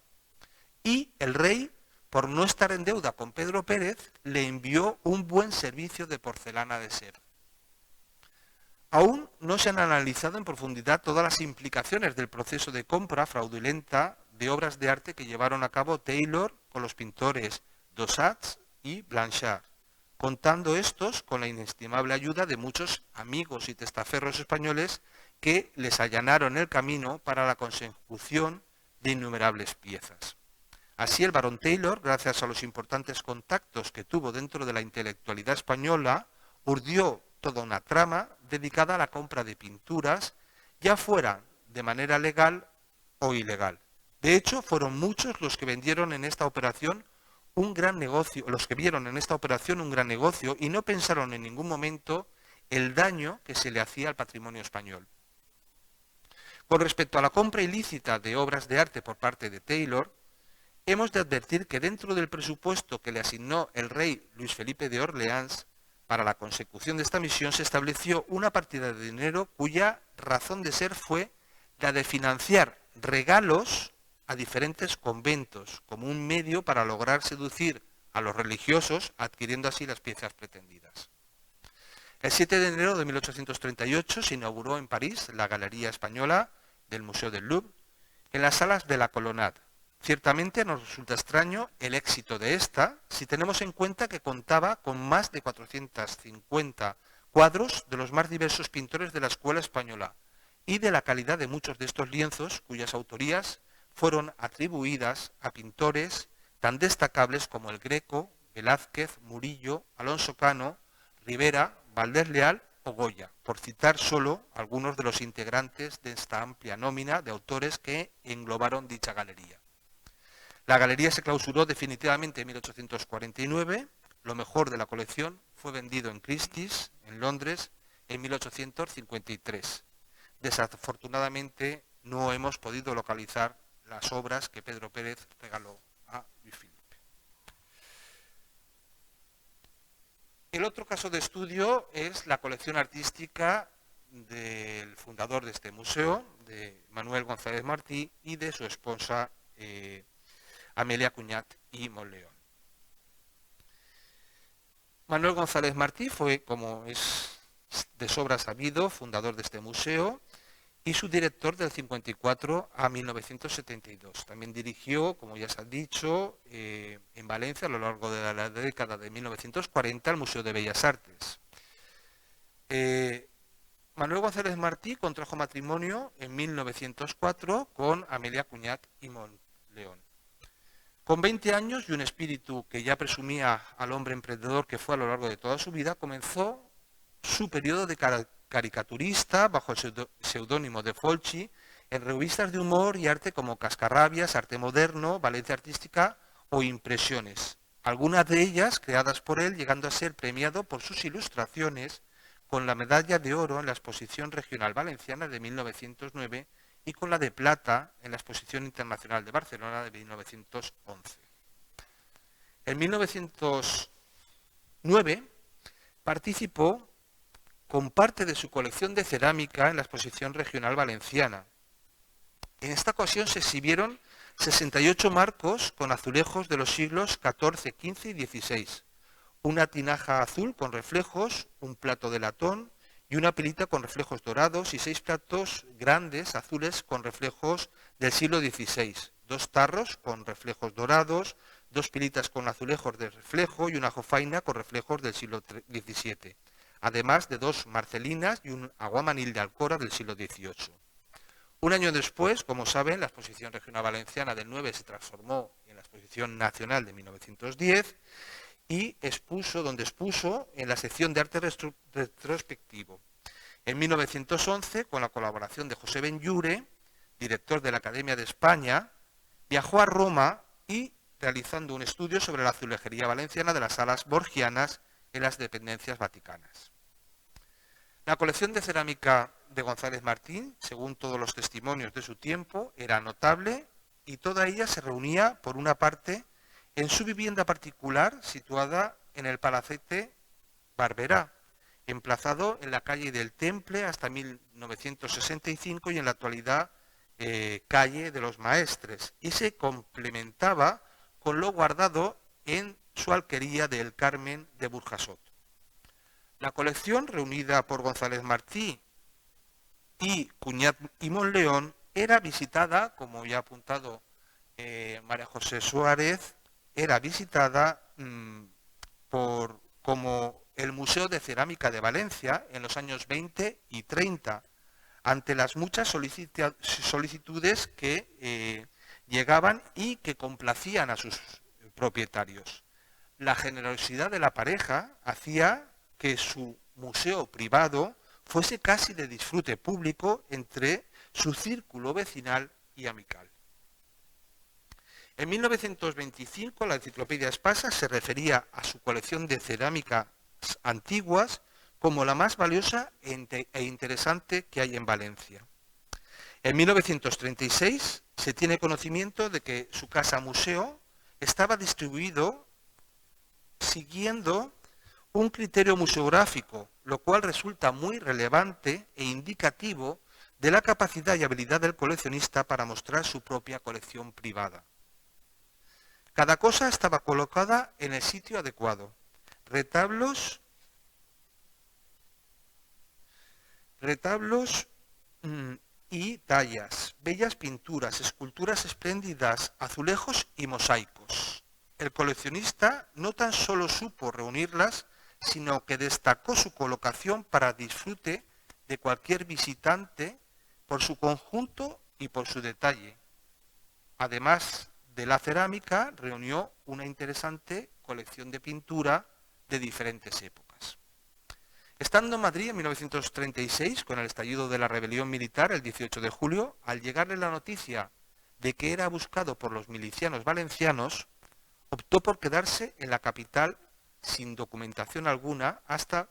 y el rey, por no estar en deuda con Pedro Pérez, le envió un buen servicio de porcelana de Sèvres. Aún no se han analizado en profundidad todas las implicaciones del proceso de compra fraudulenta de obras de arte que llevaron a cabo Taylor con los pintores Dosats y Blanchard, contando estos con la inestimable ayuda de muchos amigos y testaferros españoles que les allanaron el camino para la consecución de innumerables piezas. Así el barón Taylor, gracias a los importantes contactos que tuvo dentro de la intelectualidad española, urdió toda una trama dedicada a la compra de pinturas, ya fuera de manera legal o ilegal. De hecho, fueron muchos los que vendieron en esta operación un gran negocio, los que vieron en esta operación un gran negocio y no pensaron en ningún momento el daño que se le hacía al patrimonio español. Con respecto a la compra ilícita de obras de arte por parte de Taylor, hemos de advertir que dentro del presupuesto que le asignó el rey Luis Felipe de Orleans para la consecución de esta misión se estableció una partida de dinero cuya razón de ser fue la de financiar regalos a diferentes conventos como un medio para lograr seducir a los religiosos, adquiriendo así las piezas pretendidas. El 7 de enero de 1838 se inauguró en París la Galería Española del Museo del Louvre en las salas de la Colonnade. Ciertamente nos resulta extraño el éxito de esta si tenemos en cuenta que contaba con más de 450 cuadros de los más diversos pintores de la escuela española y de la calidad de muchos de estos lienzos cuyas autorías fueron atribuidas a pintores tan destacables como el Greco, Velázquez, Murillo, Alonso Cano, Rivera, Valdés Leal o Goya, por citar solo algunos de los integrantes de esta amplia nómina de autores que englobaron dicha galería. La galería se clausuró definitivamente en 1849, lo mejor de la colección fue vendido en Christie's, en Londres, en 1853. Desafortunadamente no hemos podido localizar las obras que Pedro Pérez regaló a Luis Felipe. El otro caso de estudio es la colección artística del fundador de este museo, de Manuel González Martí, y de su esposa Amelia Cuñat y Monleón. Manuel González Martí fue, como es de sobra sabido, fundador de este museo y su director del 54 a 1972. También dirigió, como ya se ha dicho, en Valencia a lo largo de la década de 1940 el Museo de Bellas Artes. Manuel González Martí contrajo matrimonio en 1904 con Amelia Cuñat y Monleón. Con 20 años y un espíritu que ya presumía al hombre emprendedor que fue a lo largo de toda su vida, comenzó su periodo de caricaturista bajo el seudónimo de Folchi en revistas de humor y arte como Cascarrabias, Arte Moderno, Valencia Artística o Impresiones, algunas de ellas creadas por él llegando a ser premiado por sus ilustraciones con la medalla de oro en la Exposición Regional Valenciana de 1909 y con la de plata en la Exposición Internacional de Barcelona de 1911. En 1909 participó con parte de su colección de cerámica en la Exposición Regional Valenciana. En esta ocasión se exhibieron 68 marcos con azulejos de los siglos XIV, XV y XVI, una tinaja azul con reflejos, un plato de latón y una pilita con reflejos dorados y 6 platos grandes azules con reflejos del siglo XVI, 2 tarros con reflejos dorados, 2 pilitas con azulejos de reflejo y una jofaina con reflejos del siglo XVII, además de 2 marcelinas y un aguamanil de Alcora del siglo XVIII. Un año después, como saben, la Exposición Regional Valenciana del 9 se transformó en la Exposición Nacional de 1910 y donde expuso en la sección de arte retrospectivo. En 1911, con la colaboración de José Benlliure, director de la Academia de España, viajó a Roma y realizando un estudio sobre la azulejería valenciana de las salas borgianas en las dependencias vaticanas. La colección de cerámica de González Martín, según todos los testimonios de su tiempo, era notable y toda ella se reunía, por una parte, en su vivienda particular situada en el Palacete Barberá, emplazado en la calle del Temple hasta 1965 y en la actualidad calle de los Maestres, y se complementaba con lo guardado en su alquería del Carmen de Burjasot. La colección reunida por González Martí y Cuñat y Monleón era visitada, como ya ha apuntado María José Suárez, era visitada como el Museo de Cerámica de Valencia en los años 20 y 30, ante las muchas solicitudes que llegaban y que complacían a sus propietarios. La generosidad de la pareja hacía que su museo privado fuese casi de disfrute público entre su círculo vecinal y amical. En 1925 la Enciclopedia Espasa se refería a su colección de cerámicas antiguas como la más valiosa e interesante que hay en Valencia. En 1936 se tiene conocimiento de que su casa museo estaba distribuido siguiendo un criterio museográfico, lo cual resulta muy relevante e indicativo de la capacidad y habilidad del coleccionista para mostrar su propia colección privada. Cada cosa estaba colocada en el sitio adecuado. Retablos y tallas, bellas pinturas, esculturas espléndidas, azulejos y mosaicos. El coleccionista no tan solo supo reunirlas, sino que destacó su colocación para disfrute de cualquier visitante por su conjunto y por su detalle. Además de la cerámica, reunió una interesante colección de pintura de diferentes épocas. Estando en Madrid en 1936, con el estallido de la rebelión militar el 18 de julio, al llegarle la noticia de que era buscado por los milicianos valencianos, optó por quedarse en la capital sin documentación alguna hasta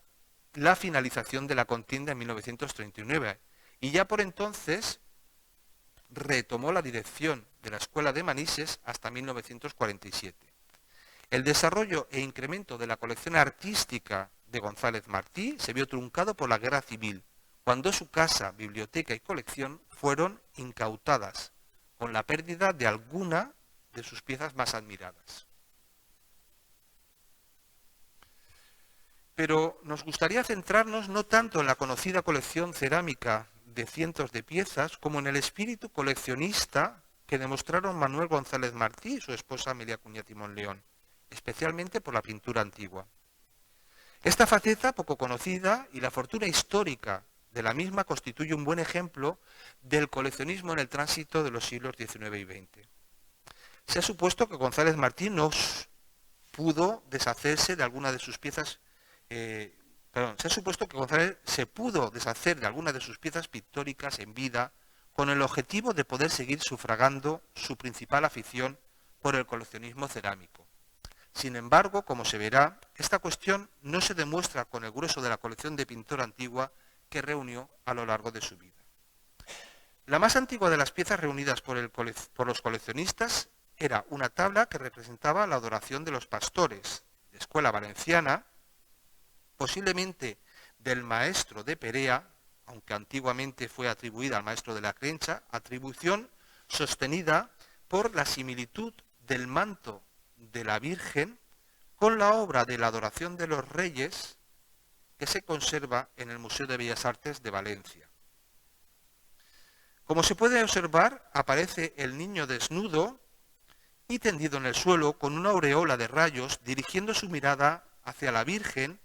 la finalización de la contienda en 1939, y ya por entonces retomó la dirección de la Escuela de Manises hasta 1947. El desarrollo e incremento de la colección artística de González Martí se vio truncado por la Guerra Civil, cuando su casa, biblioteca y colección fueron incautadas, con la pérdida de alguna de sus piezas más admiradas. Pero nos gustaría centrarnos no tanto en la conocida colección cerámica de cientos de piezas, como en el espíritu coleccionista que demostraron Manuel González Martí y su esposa Amelia Cuñat y Monleón, especialmente por la pintura antigua. Esta faceta, poco conocida, y la fortuna histórica de la misma constituye un buen ejemplo del coleccionismo en el tránsito de los siglos XIX y XX. Se ha supuesto que González Martí no pudo deshacerse de alguna de sus piezas se ha supuesto que González se pudo deshacer de alguna de sus piezas pictóricas en vida con el objetivo de poder seguir sufragando su principal afición por el coleccionismo cerámico. Sin embargo, como se verá, esta cuestión no se demuestra con el grueso de la colección de pintura antigua que reunió a lo largo de su vida. La más antigua de las piezas reunidas por los coleccionistas era una tabla que representaba la adoración de los pastores de escuela valenciana, posiblemente del maestro de Perea, aunque antiguamente fue atribuida al maestro de la Crencha, atribución sostenida por la similitud del manto de la Virgen con la obra de la adoración de los reyes que se conserva en el Museo de Bellas Artes de Valencia. Como se puede observar, aparece el niño desnudo y tendido en el suelo con una aureola de rayos dirigiendo su mirada hacia la Virgen,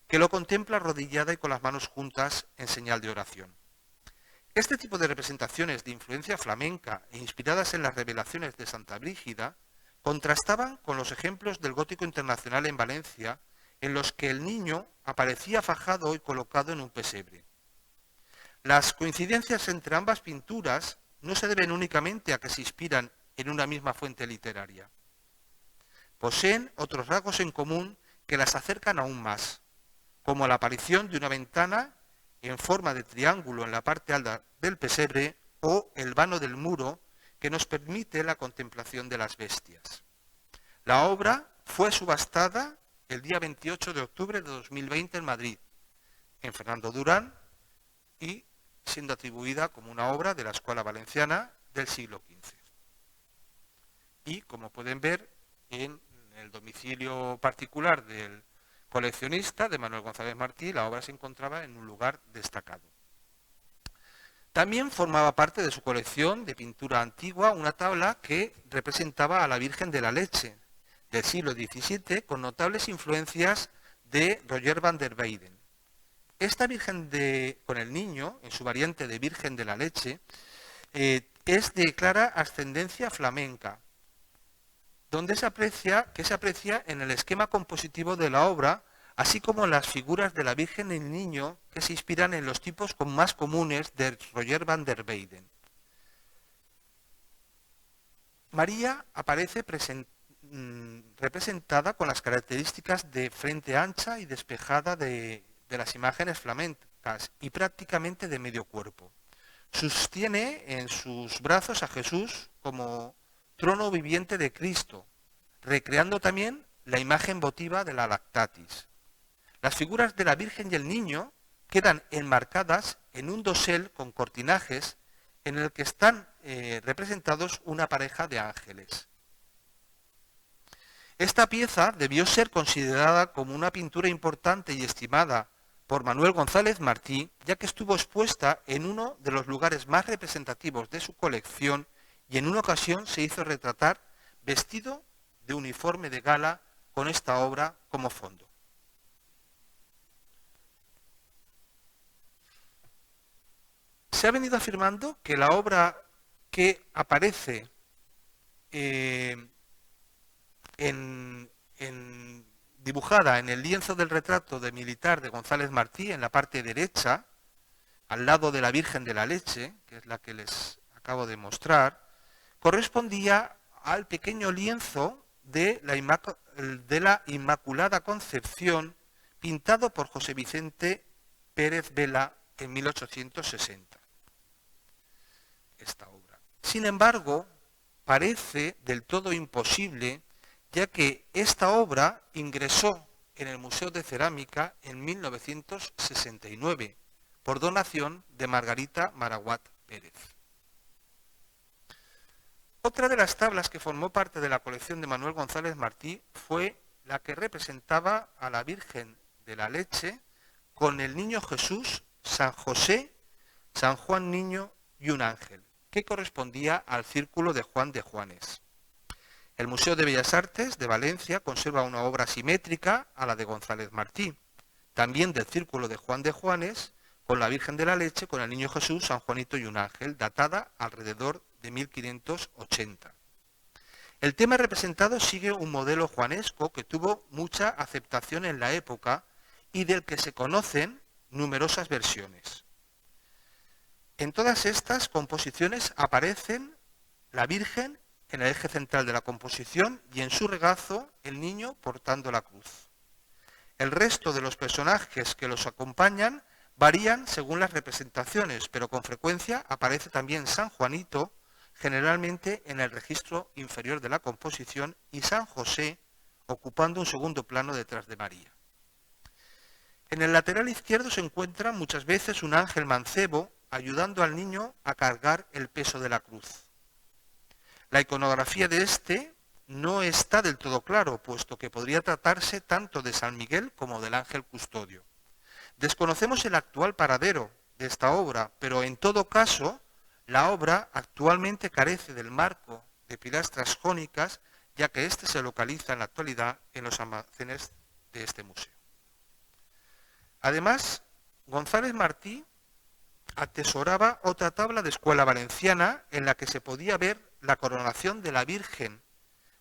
que lo contempla arrodillada y con las manos juntas en señal de oración. Este tipo de representaciones de influencia flamenca e inspiradas en las revelaciones de Santa Brígida contrastaban con los ejemplos del gótico internacional en Valencia, en los que el niño aparecía fajado y colocado en un pesebre. Las coincidencias entre ambas pinturas no se deben únicamente a que se inspiran en una misma fuente literaria. Poseen otros rasgos en común que las acercan aún más, como la aparición de una ventana en forma de triángulo en la parte alta del pesebre o el vano del muro que nos permite la contemplación de las bestias. La obra fue subastada el día 28 de octubre de 2020 en Madrid, en Fernando Durán, y siendo atribuida como una obra de la Escuela Valenciana del siglo XV. Y, como pueden ver, en el domicilio particular del coleccionista, de Manuel González Martí, la obra se encontraba en un lugar destacado. También formaba parte de su colección de pintura antigua una tabla que representaba a la Virgen de la Leche, del siglo XVII, con notables influencias de Roger van der Weyden. Esta Virgen con el niño, en su variante de Virgen de la Leche, es de clara ascendencia flamenca, donde se aprecia en el esquema compositivo de la obra, así como las figuras de la Virgen y el niño que se inspiran en los tipos más comunes de Roger van der Weyden. María aparece representada con las características de frente ancha y despejada de las imágenes flamencas y prácticamente de medio cuerpo. Sostiene en sus brazos a Jesús como trono viviente de Cristo, recreando también la imagen votiva de la Lactatis. Las figuras de la Virgen y el Niño quedan enmarcadas en un dosel con cortinajes en el que están representados una pareja de ángeles. Esta pieza debió ser considerada como una pintura importante y estimada por Manuel González Martí, ya que estuvo expuesta en uno de los lugares más representativos de su colección y en una ocasión se hizo retratar vestido de uniforme de gala con esta obra como fondo. Se ha venido afirmando que la obra que aparece dibujada en el lienzo del retrato de militar de González Martí, en la parte derecha, al lado de la Virgen de la Leche, que es la que les acabo de mostrar, correspondía al pequeño lienzo de la Inmaculada Concepción, pintado por José Vicente Pérez Vela en 1860. Esta obra. Sin embargo, parece del todo imposible, ya que esta obra ingresó en el Museo de Cerámica en 1969, por donación de Margarita Maraguat Pérez. Otra de las tablas que formó parte de la colección de Manuel González Martí fue la que representaba a la Virgen de la Leche con el Niño Jesús, San José, San Juan Niño y un ángel, que correspondía al Círculo de Juan de Juanes. El Museo de Bellas Artes de Valencia conserva una obra simétrica a la de González Martí, también del Círculo de Juan de Juanes, con la Virgen de la Leche, con el Niño Jesús, San Juanito y un ángel, datada alrededor de 1580. El tema representado sigue un modelo juanesco que tuvo mucha aceptación en la época y del que se conocen numerosas versiones. En todas estas composiciones aparecen la Virgen en el eje central de la composición y en su regazo el niño portando la cruz. El resto de los personajes que los acompañan varían según las representaciones, pero con frecuencia aparece también San Juanito, generalmente en el registro inferior de la composición, y San José ocupando un segundo plano detrás de María. En el lateral izquierdo se encuentra muchas veces un ángel mancebo ayudando al niño a cargar el peso de la cruz. La iconografía de este no está del todo claro, puesto que podría tratarse tanto de San Miguel como del ángel custodio. Desconocemos el actual paradero de esta obra, pero en todo caso, la obra actualmente carece del marco de pilastras jónicas, ya que éste se localiza en la actualidad en los almacenes de este museo. Además, González Martí atesoraba otra tabla de escuela valenciana en la que se podía ver la coronación de la Virgen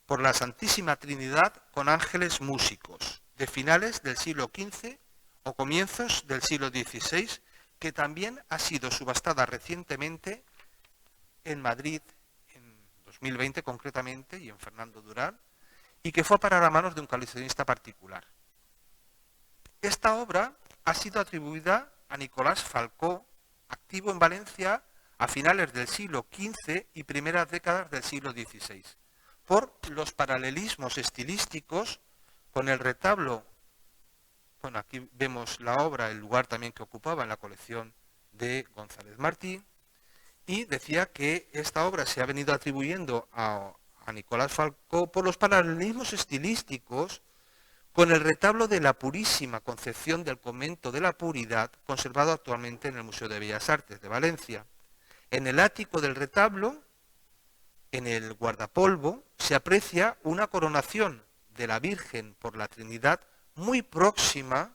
por la Santísima Trinidad con ángeles músicos, de finales del siglo XV o comienzos del siglo XVI, que también ha sido subastada recientemente en Madrid, en 2020 concretamente, y en Fernando Durán, y que fue a parar a manos de un coleccionista particular. Esta obra ha sido atribuida a Nicolás Falcó, activo en Valencia a finales del siglo XV y primeras décadas del siglo XVI, por los paralelismos estilísticos con el retablo. Bueno, aquí vemos la obra, el lugar también que ocupaba en la colección de González Martí, y decía que esta obra se ha venido atribuyendo a Nicolás Falcó por los paralelismos estilísticos con el retablo de la Purísima Concepción del Convento de la Puridad, conservado actualmente en el Museo de Bellas Artes de Valencia. En el ático del retablo, en el guardapolvo, se aprecia una coronación de la Virgen por la Trinidad muy próxima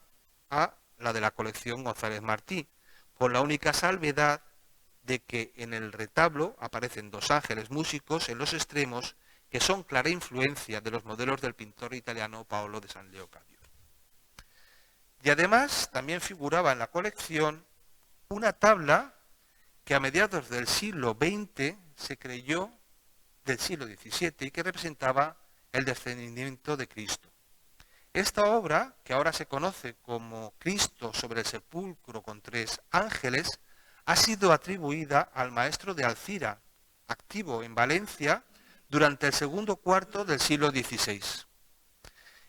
a la de la colección González Martí, con la única salvedad de que en el retablo aparecen dos ángeles músicos en los extremos que son clara influencia de los modelos del pintor italiano Paolo de San Leocadio. Y además también figuraba en la colección una tabla que a mediados del siglo XX se creyó del siglo XVII y que representaba el descendimiento de Cristo. Esta obra, que ahora se conoce como Cristo sobre el sepulcro con tres ángeles, ha sido atribuida al maestro de Alcira, activo en Valencia durante el segundo cuarto del siglo XVI.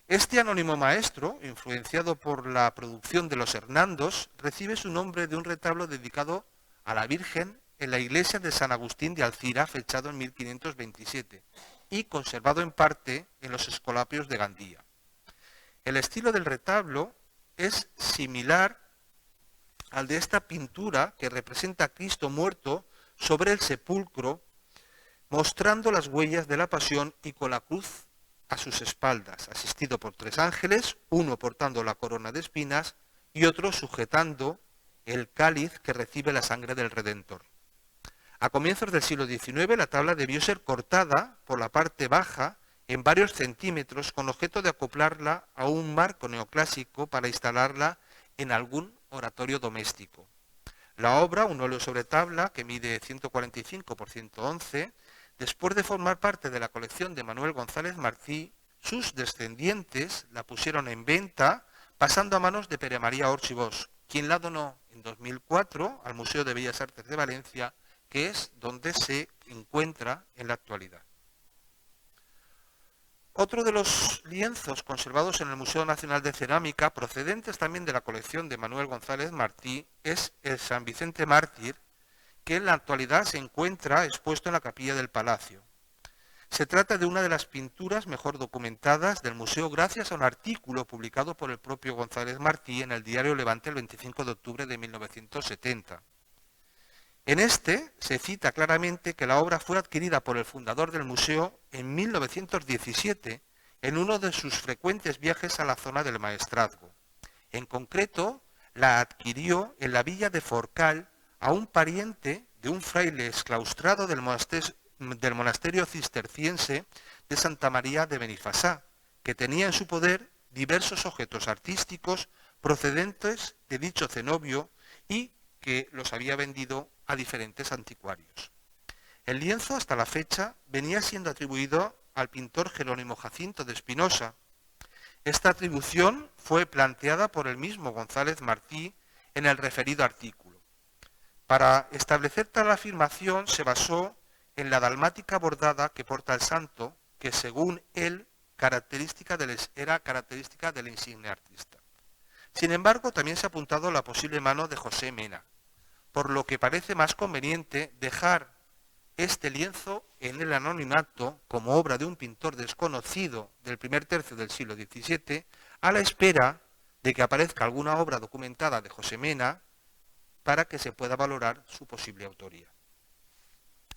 Este anónimo maestro, influenciado por la producción de los Hernandos, recibe su nombre de un retablo dedicado a la Virgen en la iglesia de San Agustín de Alcira, fechado en 1527, y conservado en parte en los Escolapios de Gandía. El estilo del retablo es similar al de esta pintura que representa a Cristo muerto sobre el sepulcro, mostrando las huellas de la pasión y con la cruz a sus espaldas, asistido por tres ángeles, uno portando la corona de espinas y otro sujetando el cáliz que recibe la sangre del Redentor. A comienzos del siglo XIX la tabla debió ser cortada por la parte baja en varios centímetros con objeto de acoplarla a un marco neoclásico para instalarla en algún oratorio doméstico. La obra, un óleo sobre tabla que mide 145 por 111, después de formar parte de la colección de Manuel González Martí, sus descendientes la pusieron en venta pasando a manos de Pere María Orts i Bosch, quien la donó en 2004 al Museo de Bellas Artes de Valencia, que es donde se encuentra en la actualidad. Otro de los lienzos conservados en el Museo Nacional de Cerámica, procedentes también de la colección de Manuel González Martí, es el San Vicente Mártir, que en la actualidad se encuentra expuesto en la capilla del Palacio. Se trata de una de las pinturas mejor documentadas del museo gracias a un artículo publicado por el propio González Martí en el diario Levante el 25 de octubre de 1970. En este se cita claramente que la obra fue adquirida por el fundador del museo en 1917 en uno de sus frecuentes viajes a la zona del Maestrazgo. En concreto, la adquirió en la villa de Forcal a un pariente de un fraile exclaustrado del monasterio cisterciense de Santa María de Benifasá, que tenía en su poder diversos objetos artísticos procedentes de dicho cenobio y que los había vendido a diferentes anticuarios. El lienzo, hasta la fecha, venía siendo atribuido al pintor Jerónimo Jacinto de Espinosa. Esta atribución fue planteada por el mismo González Martí en el referido artículo. Para establecer tal afirmación se basó en la dalmática bordada que porta el santo, que según él era característica del insigne artista. Sin embargo, también se ha apuntado la posible mano de José Mena, por lo que parece más conveniente dejar este lienzo en el anonimato como obra de un pintor desconocido del primer tercio del siglo XVII, a la espera de que aparezca alguna obra documentada de José Mena para que se pueda valorar su posible autoría.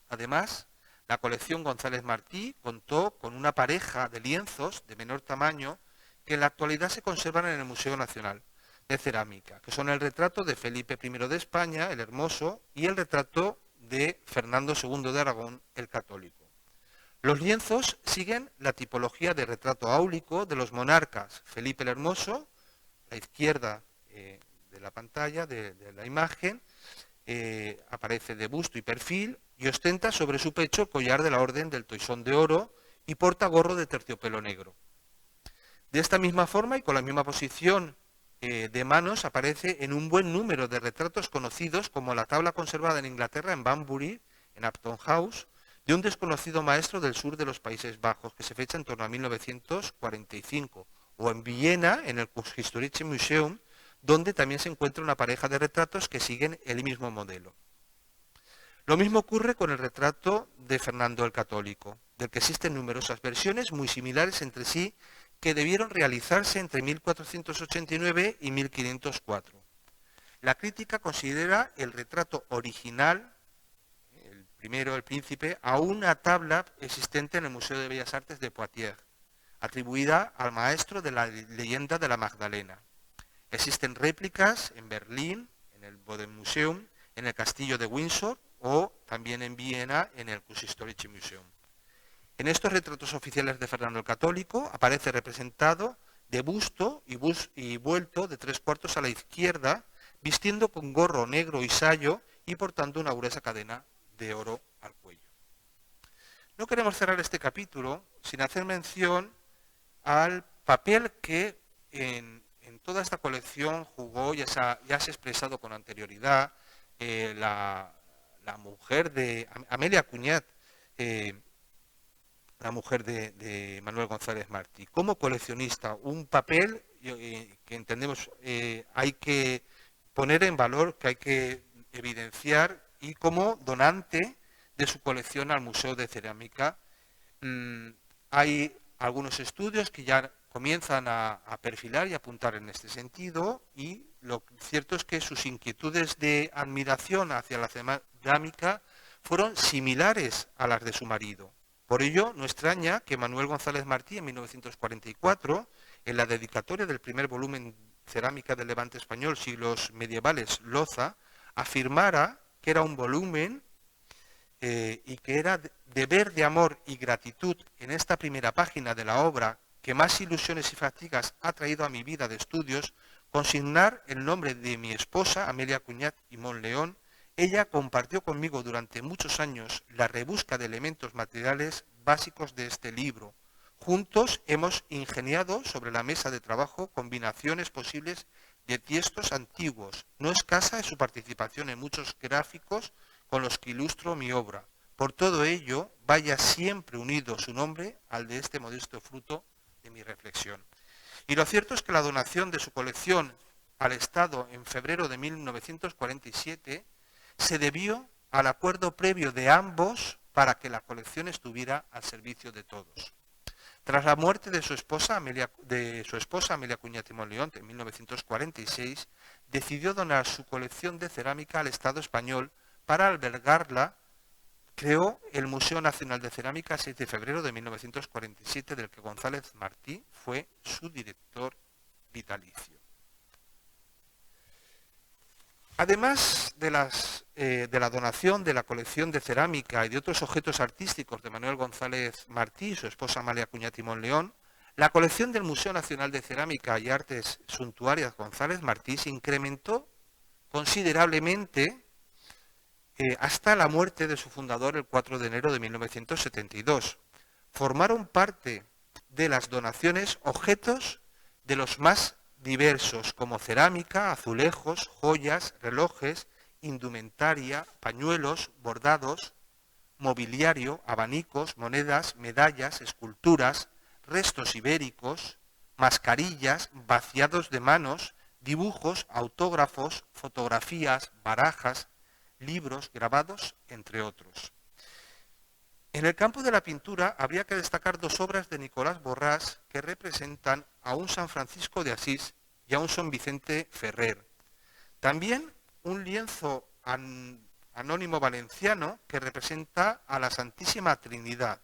Además, la colección González Martí contó con una pareja de lienzos de menor tamaño que en la actualidad se conservan en el Museo Nacional de Cerámica, que son el retrato de Felipe I de España, el Hermoso, y el retrato de Fernando II de Aragón, el Católico. Los lienzos siguen la tipología de retrato áulico de los monarcas. Felipe el Hermoso, a la izquierda de la pantalla, de la imagen, aparece de busto y perfil y ostenta sobre su pecho el collar de la Orden del Toisón de Oro y porta gorro de terciopelo negro. De esta misma forma y con la misma posición de manos aparece en un buen número de retratos conocidos, como la tabla conservada en Inglaterra, en Banbury, en Upton House, de un desconocido maestro del sur de los Países Bajos, que se fecha en torno a 1945, o en Viena, en el Kunsthistorische Museum, donde también se encuentra una pareja de retratos que siguen el mismo modelo. Lo mismo ocurre con el retrato de Fernando el Católico, del que existen numerosas versiones muy similares entre sí, que debieron realizarse entre 1489 y 1504. La crítica considera el retrato original, el primero, el príncipe, a una tabla existente en el Museo de Bellas Artes de Poitiers, atribuida al maestro de la leyenda de la Magdalena. Existen réplicas en Berlín, en el Bodenmuseum, en el castillo de Windsor o también en Viena, en el Kunsthistorische Museum. En estos retratos oficiales de Fernando el Católico aparece representado de busto y vuelto de 3/4 a la izquierda, vistiendo con gorro negro y sayo y portando una gruesa cadena de oro al cuello. No queremos cerrar este capítulo sin hacer mención al papel que en toda esta colección jugó, ya se ha expresado con anterioridad, la mujer de Amelia Cuñat, la mujer de Manuel González Martí. Como coleccionista, un papel que entendemos hay que poner en valor, que hay que evidenciar, y como donante de su colección al Museo de Cerámica. Hay algunos estudios que ya comienzan a perfilar y apuntar en este sentido, y lo cierto es que sus inquietudes de admiración hacia la cerámica fueron similares a las de su marido. Por ello, no extraña que Manuel González Martí, en 1944, en la dedicatoria del primer volumen Cerámica del Levante Español, siglos medievales, Loza, afirmara que era un volumen y que era deber de amor y gratitud en esta primera página de la obra que más ilusiones y fatigas ha traído a mi vida de estudios, consignar el nombre de mi esposa, Amelia Cuñat y Monleón. Ella compartió conmigo durante muchos años la rebusca de elementos materiales básicos de este libro. Juntos hemos ingeniado sobre la mesa de trabajo combinaciones posibles de tiestos antiguos. No escasa es su participación en muchos gráficos con los que ilustro mi obra. Por todo ello, vaya siempre unido su nombre al de este modesto fruto de mi reflexión. Y lo cierto es que la donación de su colección al Estado en febrero de 1947 se debió al acuerdo previo de ambos para que la colección estuviera al servicio de todos. Tras la muerte de su esposa Amelia Cuñat y Monleón en 1946, decidió donar su colección de cerámica al Estado español. Para albergarla, creó el Museo Nacional de Cerámica el 6 de febrero de 1947, del que González Martí fue su director vitalicio. Además de la donación de la colección de cerámica y de otros objetos artísticos de Manuel González Martí y su esposa Amelia Cuñat y Monleón, la colección del Museo Nacional de Cerámica y Artes Suntuarias González Martí se incrementó considerablemente hasta la muerte de su fundador el 4 de enero de 1972. Formaron parte de las donaciones objetos de los más diversos, como cerámica, azulejos, joyas, relojes, indumentaria, pañuelos, bordados, mobiliario, abanicos, monedas, medallas, esculturas, restos ibéricos, mascarillas, vaciados de manos, dibujos, autógrafos, fotografías, barajas, libros, grabados, entre otros. En el campo de la pintura habría que destacar dos obras de Nicolás Borràs que representan a un San Francisco de Asís y a un San Vicente Ferrer. También un lienzo anónimo valenciano que representa a la Santísima Trinidad,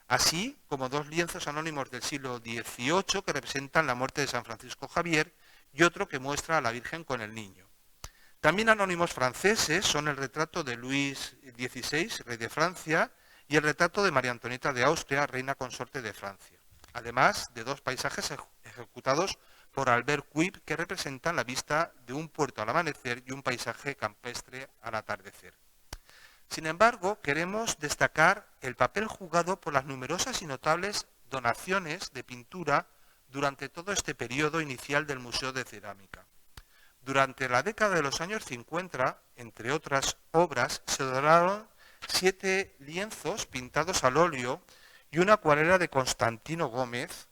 así como dos lienzos anónimos del siglo XVIII que representan la muerte de San Francisco Javier y otro que muestra a la Virgen con el niño. También anónimos franceses son el retrato de Luis XVI, rey de Francia, y el retrato de María Antonieta de Austria, reina consorte de Francia, además de dos paisajes ejecutados por Albert Cuip que representan la vista de un puerto al amanecer y un paisaje campestre al atardecer. Sin embargo, queremos destacar el papel jugado por las numerosas y notables donaciones de pintura durante todo este periodo inicial del Museo de Cerámica. Durante la década de los años 50, entre otras obras, se donaron 7 lienzos pintados al óleo y una acuarela de Constantino Gómez,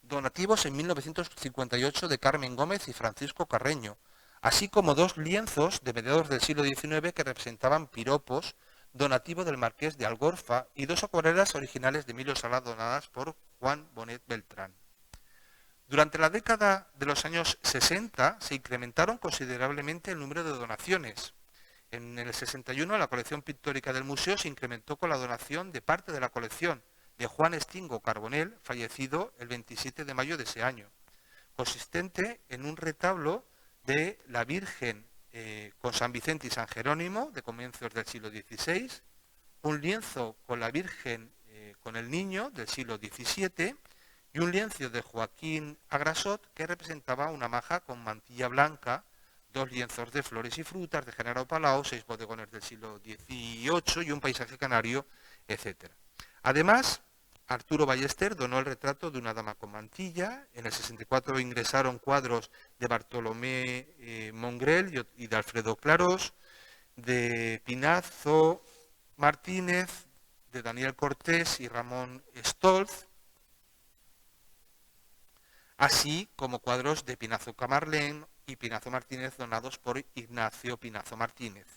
donativos en 1958 de Carmen Gómez y Francisco Carreño, así como 2 lienzos de mediados del siglo XIX que representaban piropos, donativo del Marqués de Algorfa, y 2 acuarelas originales de Emilio Sala donadas por Juan Bonet Beltrán. Durante la década de los años 60 se incrementaron considerablemente el número de donaciones. En el 61 la colección pictórica del museo se incrementó con la donación de parte de la colección de Juan Estingo Carbonell, fallecido el 27 de mayo de ese año, consistente en un retablo de la Virgen con San Vicente y San Jerónimo de comienzos del siglo XVI, un lienzo con la Virgen con el Niño del siglo XVII y un lienzo de Joaquín Agrasot que representaba una maja con mantilla blanca, 2 lienzos de flores y frutas de Genaro Palau, 6 bodegones del siglo XVIII y un paisaje canario, etc. Además, Arturo Ballester donó el retrato de una dama con mantilla. En el 64 ingresaron cuadros de Bartolomé Mongrel y de Alfredo Clarós, de Pinazo Martínez, de Daniel Cortés y Ramón Stolz, así como cuadros de Pinazo Camarlén y Pinazo Martínez donados por Ignacio Pinazo Martínez,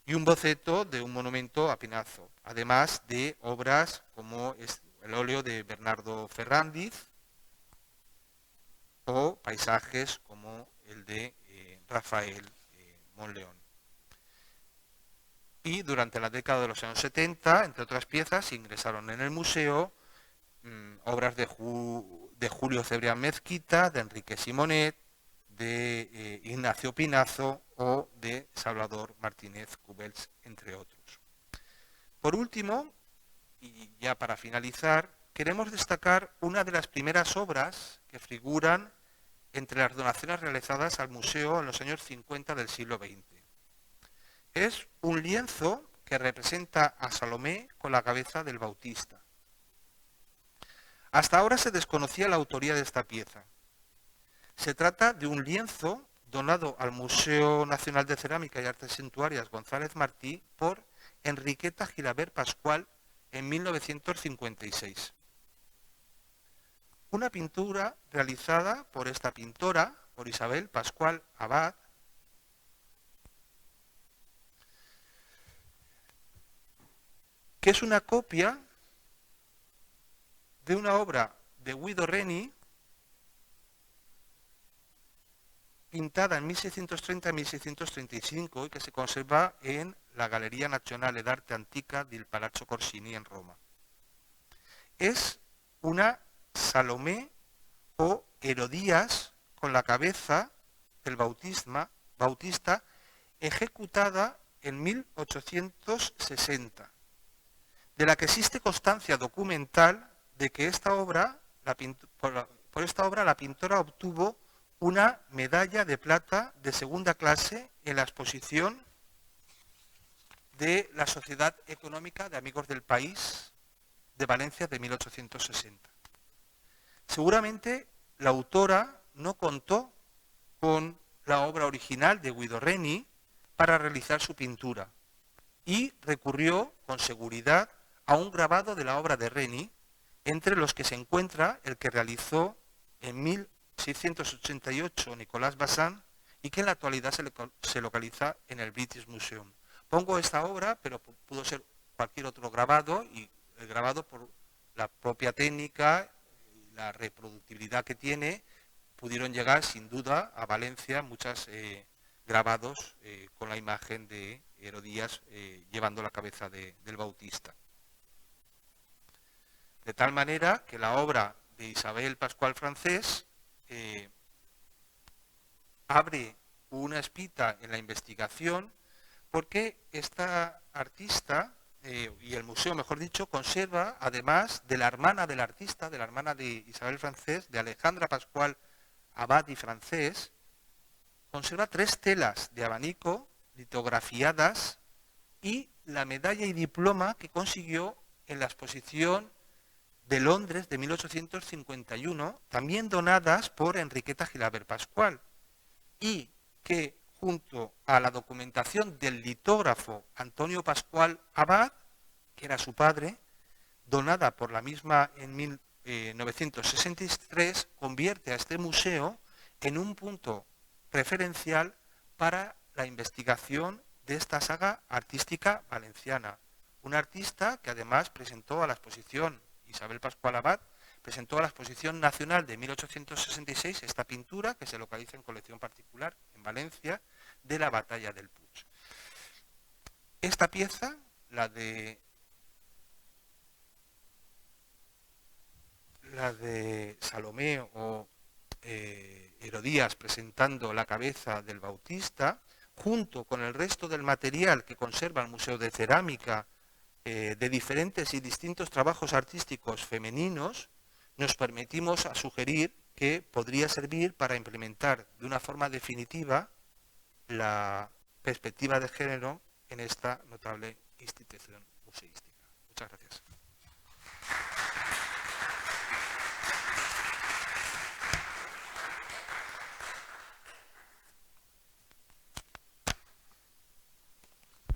y un boceto de un monumento a Pinazo, además de obras como el óleo de Bernardo Ferrandiz o paisajes como el de Rafael Monleón. Y durante la década de los años 70, entre otras piezas, ingresaron en el museo obras de Julio Cebrián Mezquita, de Enrique Simonet, de Ignacio Pinazo o de Salvador Martínez Cubels, entre otros. Por último, y ya para finalizar, queremos destacar una de las primeras obras que figuran entre las donaciones realizadas al museo en los años 50 del siglo XX. Es un lienzo que representa a Salomé con la cabeza del Bautista. Hasta ahora se desconocía la autoría de esta pieza. Se trata de un lienzo donado al Museo Nacional de Cerámica y Artes Suntuarias González Martí por Enriqueta Gilabert Pascual en 1956. Una pintura realizada por esta pintora, por Isabel Pascual Abad, que es una copia de una obra de Guido Reni, pintada en 1630-1635 y que se conserva en la Galleria Nazionale d'Arte Antica del Palazzo Corsini en Roma. Es una Salomé o Herodías con la cabeza del Bautista ejecutada en 1860, de la que existe constancia documental de que por esta obra la pintora obtuvo una medalla de plata de segunda clase en la exposición de la Sociedad Económica de Amigos del País de Valencia de 1860. Seguramente la autora no contó con la obra original de Guido Reni para realizar su pintura y recurrió con seguridad a un grabado de la obra de Reni, entre los que se encuentra el que realizó en 1688 Nicolas Bazin y que en la actualidad se localiza en el British Museum. Pongo esta obra, pero pudo ser cualquier otro grabado, y el grabado, por la propia técnica y la reproductibilidad que tiene, pudieron llegar sin duda a Valencia muchos grabados con la imagen de Herodías llevando la cabeza del Bautista. De tal manera que la obra de Isabel Pascual Francés abre una espita en la investigación, porque esta artista, y el museo, mejor dicho, conserva, además de la hermana del artista, de la hermana de Isabel Francés, de Alejandra Pascual Abad y Francés, conserva 3 telas de abanico litografiadas y la medalla y diploma que consiguió en la exposición de Londres de 1851, también donadas por Enriqueta Gilabert Pascual, y que junto a la documentación del litógrafo Antonio Pascual Abad, que era su padre, donada por la misma en 1963, convierte a este museo en un punto referencial para la investigación de esta saga artística valenciana. Un artista que además presentó a la exposición, Isabel Pascual Abad, presentó a la Exposición Nacional de 1866 esta pintura, que se localiza en colección particular en Valencia, de la Batalla del Puig. Esta pieza, la de Salomé o Herodías presentando la cabeza del Bautista, junto con el resto del material que conserva el Museo de Cerámica de diferentes y distintos trabajos artísticos femeninos, nos permitimos a sugerir que podría servir para implementar de una forma definitiva la perspectiva de género en esta notable institución museística. Muchas gracias.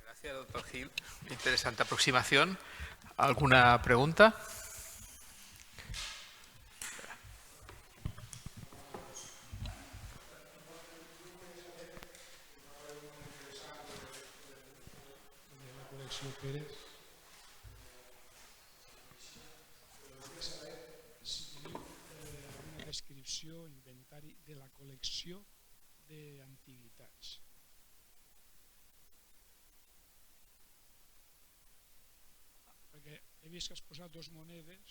Gracias, doctor Gil. Interesante aproximación. ¿Alguna pregunta? Pérez. Si teniu una descripció, inventari de la col·lecció d'antiguitats. Perquè he vist que has posat 2 monedes,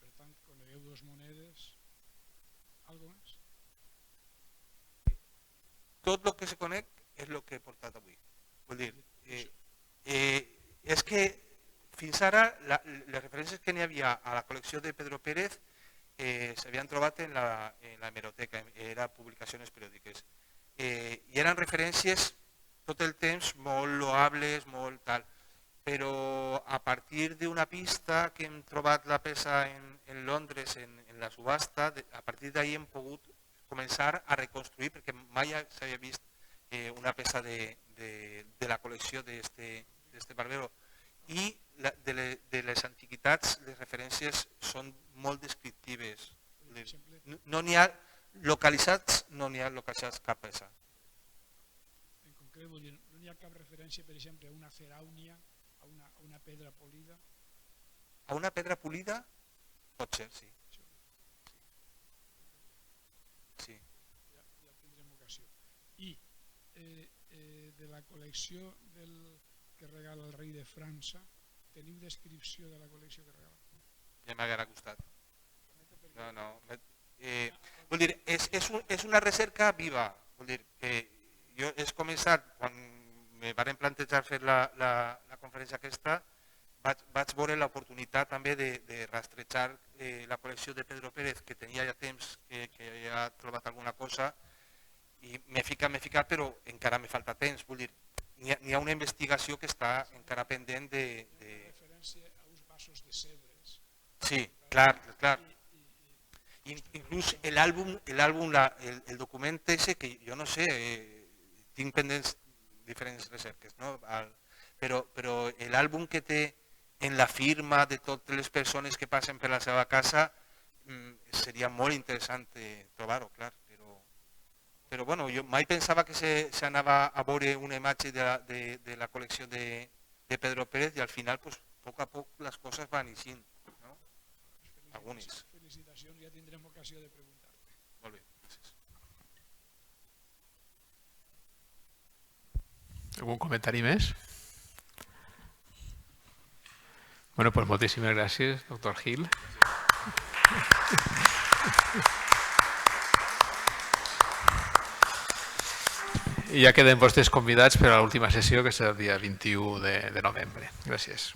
per tant, conegueu 2 monedes. ¿Algo més? Tot el que se conec és el que he portat avui. Vull dir, és que fins ara les referències que n'hi havia a la col·lecció de Pedro Pérez s'havien trobat en la hemeroteca, eren publicacions periòdiques, i eren referències tot el temps molt loables, molt tal, però a partir d'una pista que hem trobat la peça en Londres en la subhasta, a partir d'ahir hem pogut començar a reconstruir, perquè mai s'havia vist una peça de la col·lecció d'este Barbero, i de les antiguitats les referències són molt descriptives. No n'hi ha localitzats, cap peça. En concret, vull dir, no n'hi ha cap referència, per exemple, a una ceràunia, a una pedra polida? A una pedra polida? Pot ser, sí. Sí. Ja tindrem ocasió. I de la col·lecció que regala el rei de França, teniu descripció de la col·lecció que regala? Ja m'haguera gustat. No. Vull dir, és una recerca viva. Vull dir, jo he començat, quan me varen plantejar fer la conferència aquesta, vaig veure l'oportunitat també de rastrejar la col·lecció de Pedro Pérez, que tenia ja temps que havia trobat alguna cosa, i m'he ficat, però encara me falta temps. Vull dir, n'hi ha una investigació que està encara pendent de... referència a uns vasos de cebres. Sí, clar. Inclús l'àlbum, el document ese, que jo no sé, tinc pendents diferents recerques, no? Però l'àlbum que té en la firma de totes les persones que passen per la seva casa seria molt interessant trobar-ho, clar. Però bueno, jo mai pensava que s'anava a veure una imatge de la col·lecció de Pedro Pérez i al final, pues, a poc a poc, les coses van eixint, no? Algunes. Felicitacions, ja tindrem ocasió de preguntar-te. Molt bé, gràcies. ¿Algún comentario más? Bueno, pues muchísimas gracias, doctor Gil. I ja queden vostres convidats per a l'última sessió, que serà el dia 21 de novembre. Gràcies.